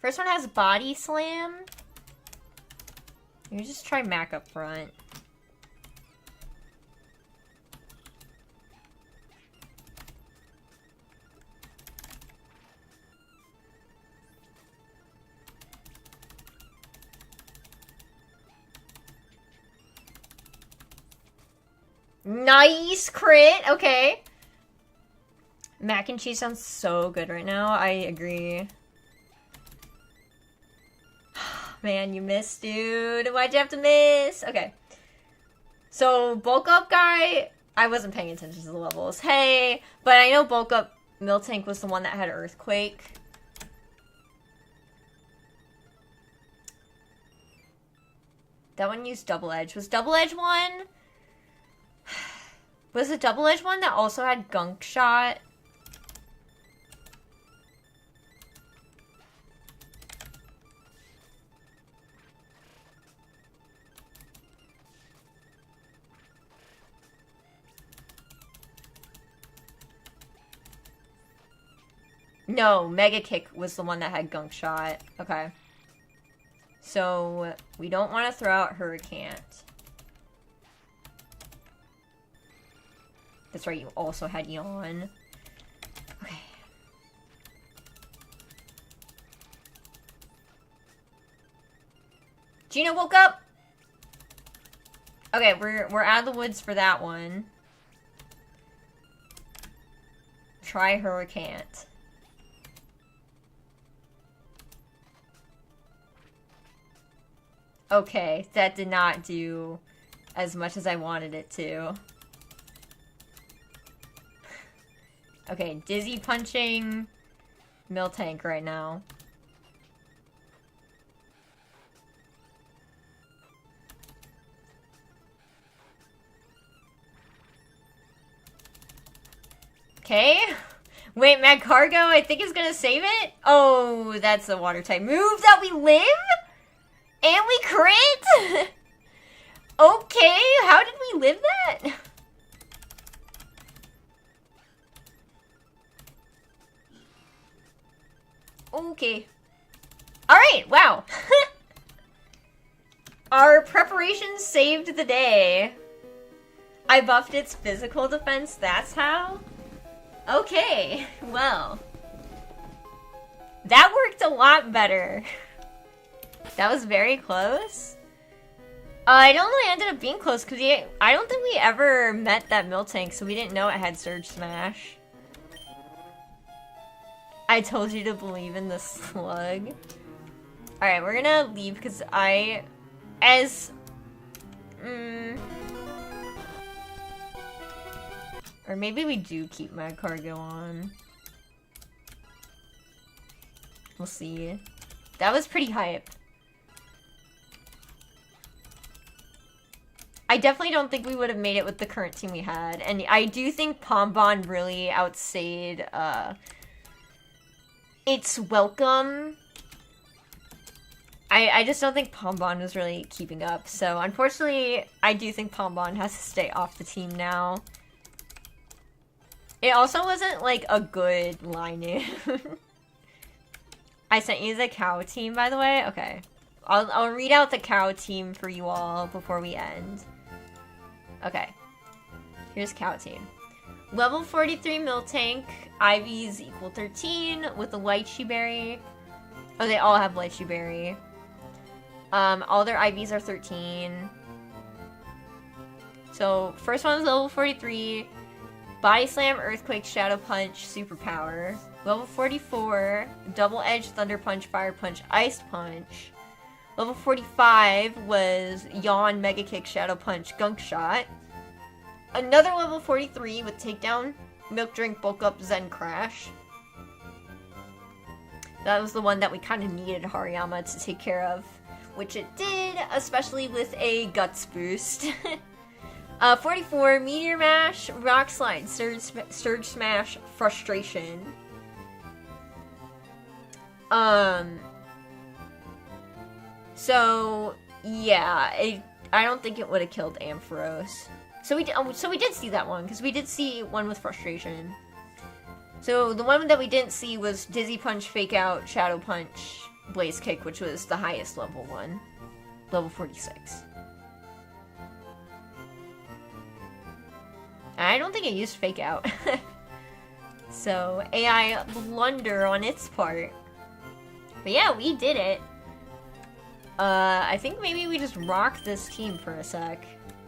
First one has Body Slam. You just try Mac up front. Nice crit! Okay. Mac and cheese sounds so good right now. I agree. Man, you missed, dude. Why'd you have to miss? Okay. So, bulk up guy, I wasn't paying attention to the levels. Hey, but I know bulk up Miltank was the one that had Earthquake. That one used Double Edge. Was Double Edge one? Was the Double Edge one that also had Gunk Shot? No, Mega Kick was the one that had Gunk Shot. Okay. So, we don't want to throw out Hurricane. That's right, you also had Yawn. Okay. Gina woke up! Okay, we're out of the woods for that one. Try Hurricane. Okay, that did not do as much as I wanted it to. Okay, Dizzy punching Miltank right now. Okay. Wait, Mad Cargo, I think is gonna save it? Oh, that's a water type move that we live? And we crit? Okay, how did we live that? Okay. Alright, wow. Our preparation saved the day. I buffed its physical defense, that's how? Okay, well. That worked a lot better. That was very close. It only ended up being close because I don't think we ever met that Miltank, so we didn't know it had Surge Smash. I told you to believe in the slug. Alright, we're gonna leave because or maybe we do keep Mad Cargo on. We'll see. That was pretty hype. I definitely don't think we would have made it with the current team we had. And I do think Pombon really outstayed its welcome. I just don't think Pombon was really keeping up. So unfortunately, I do think Pombon has to stay off the team now. It also wasn't like a good line-in. I sent you the cow team, by the way. Okay. I'll read out the cow team for you all before we end. Okay. Here's cow team. Level 43 Miltank, IVs equal 13 with a Lychee Berry. Oh, they all have Lychee Berry. All their IVs are 13. So, first one's level 43. Body Slam, Earthquake, Shadow Punch, Superpower. Level 44, Double Edge, Thunder Punch, Fire Punch, Ice Punch. Level 45 was Yawn, Mega Kick, Shadow Punch, Gunk Shot. Another level 43 with Takedown, Milk Drink, Bulk Up, Zen Crash. That was the one that we kind of needed Hariyama to take care of, which it did, especially with a Guts boost. 44, Meteor Mash, Rock Slide, Surge Smash, Frustration. So, yeah, I don't think it would have killed Ampharos. So we did see that one, because we did see one with Frustration. So the one that we didn't see was Dizzy Punch, Fake Out, Shadow Punch, Blaze Kick, which was the highest level one. Level 46. I don't think it used Fake Out. So, AI blunder on its part. But yeah, we did it. I think maybe we just rock this team for a sec.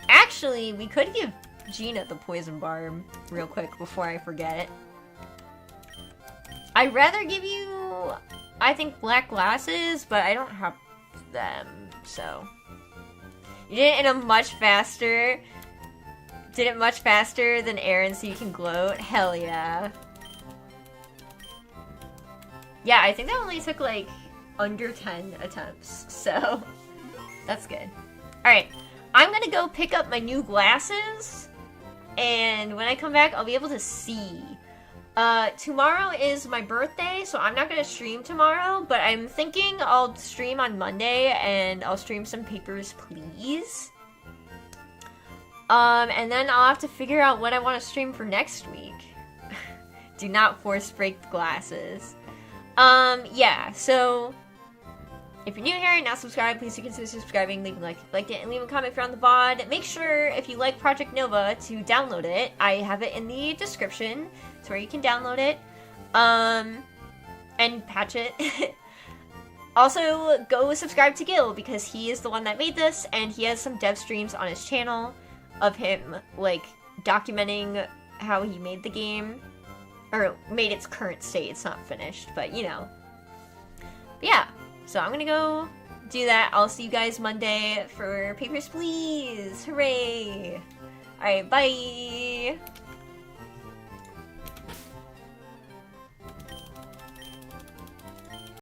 Actually, we could give Gina the Poison Barb real quick before I forget. I'd rather give you, I think, black glasses, but I don't have them, so. You did it in a much faster... Did it much faster than Aaron so you can gloat? Hell yeah. Yeah, I think that only took like under 10 attempts, so that's good. Alright, I'm gonna go pick up my new glasses, and when I come back, I'll be able to see. Tomorrow is my birthday, so I'm not gonna stream tomorrow, but I'm thinking I'll stream on Monday, and I'll stream some Papers, Please. And then I'll have to figure out what I want to stream for next week. Do not force break the glasses. Yeah, so if you're new here and not subscribed, please do consider subscribing, leaving a like if you liked it, and leave a comment if you're on the VOD. Make sure, if you like Project Nova, to download it. I have it in the description. It's where you can download it. And patch it. Also, go subscribe to Gil, because he is the one that made this, and he has some dev streams on his channel of him, like, documenting how he made the game. Or made its current state. It's not finished, but you know. But yeah, so I'm gonna go do that. I'll see you guys Monday for Papers, Please! Hooray! Alright, bye!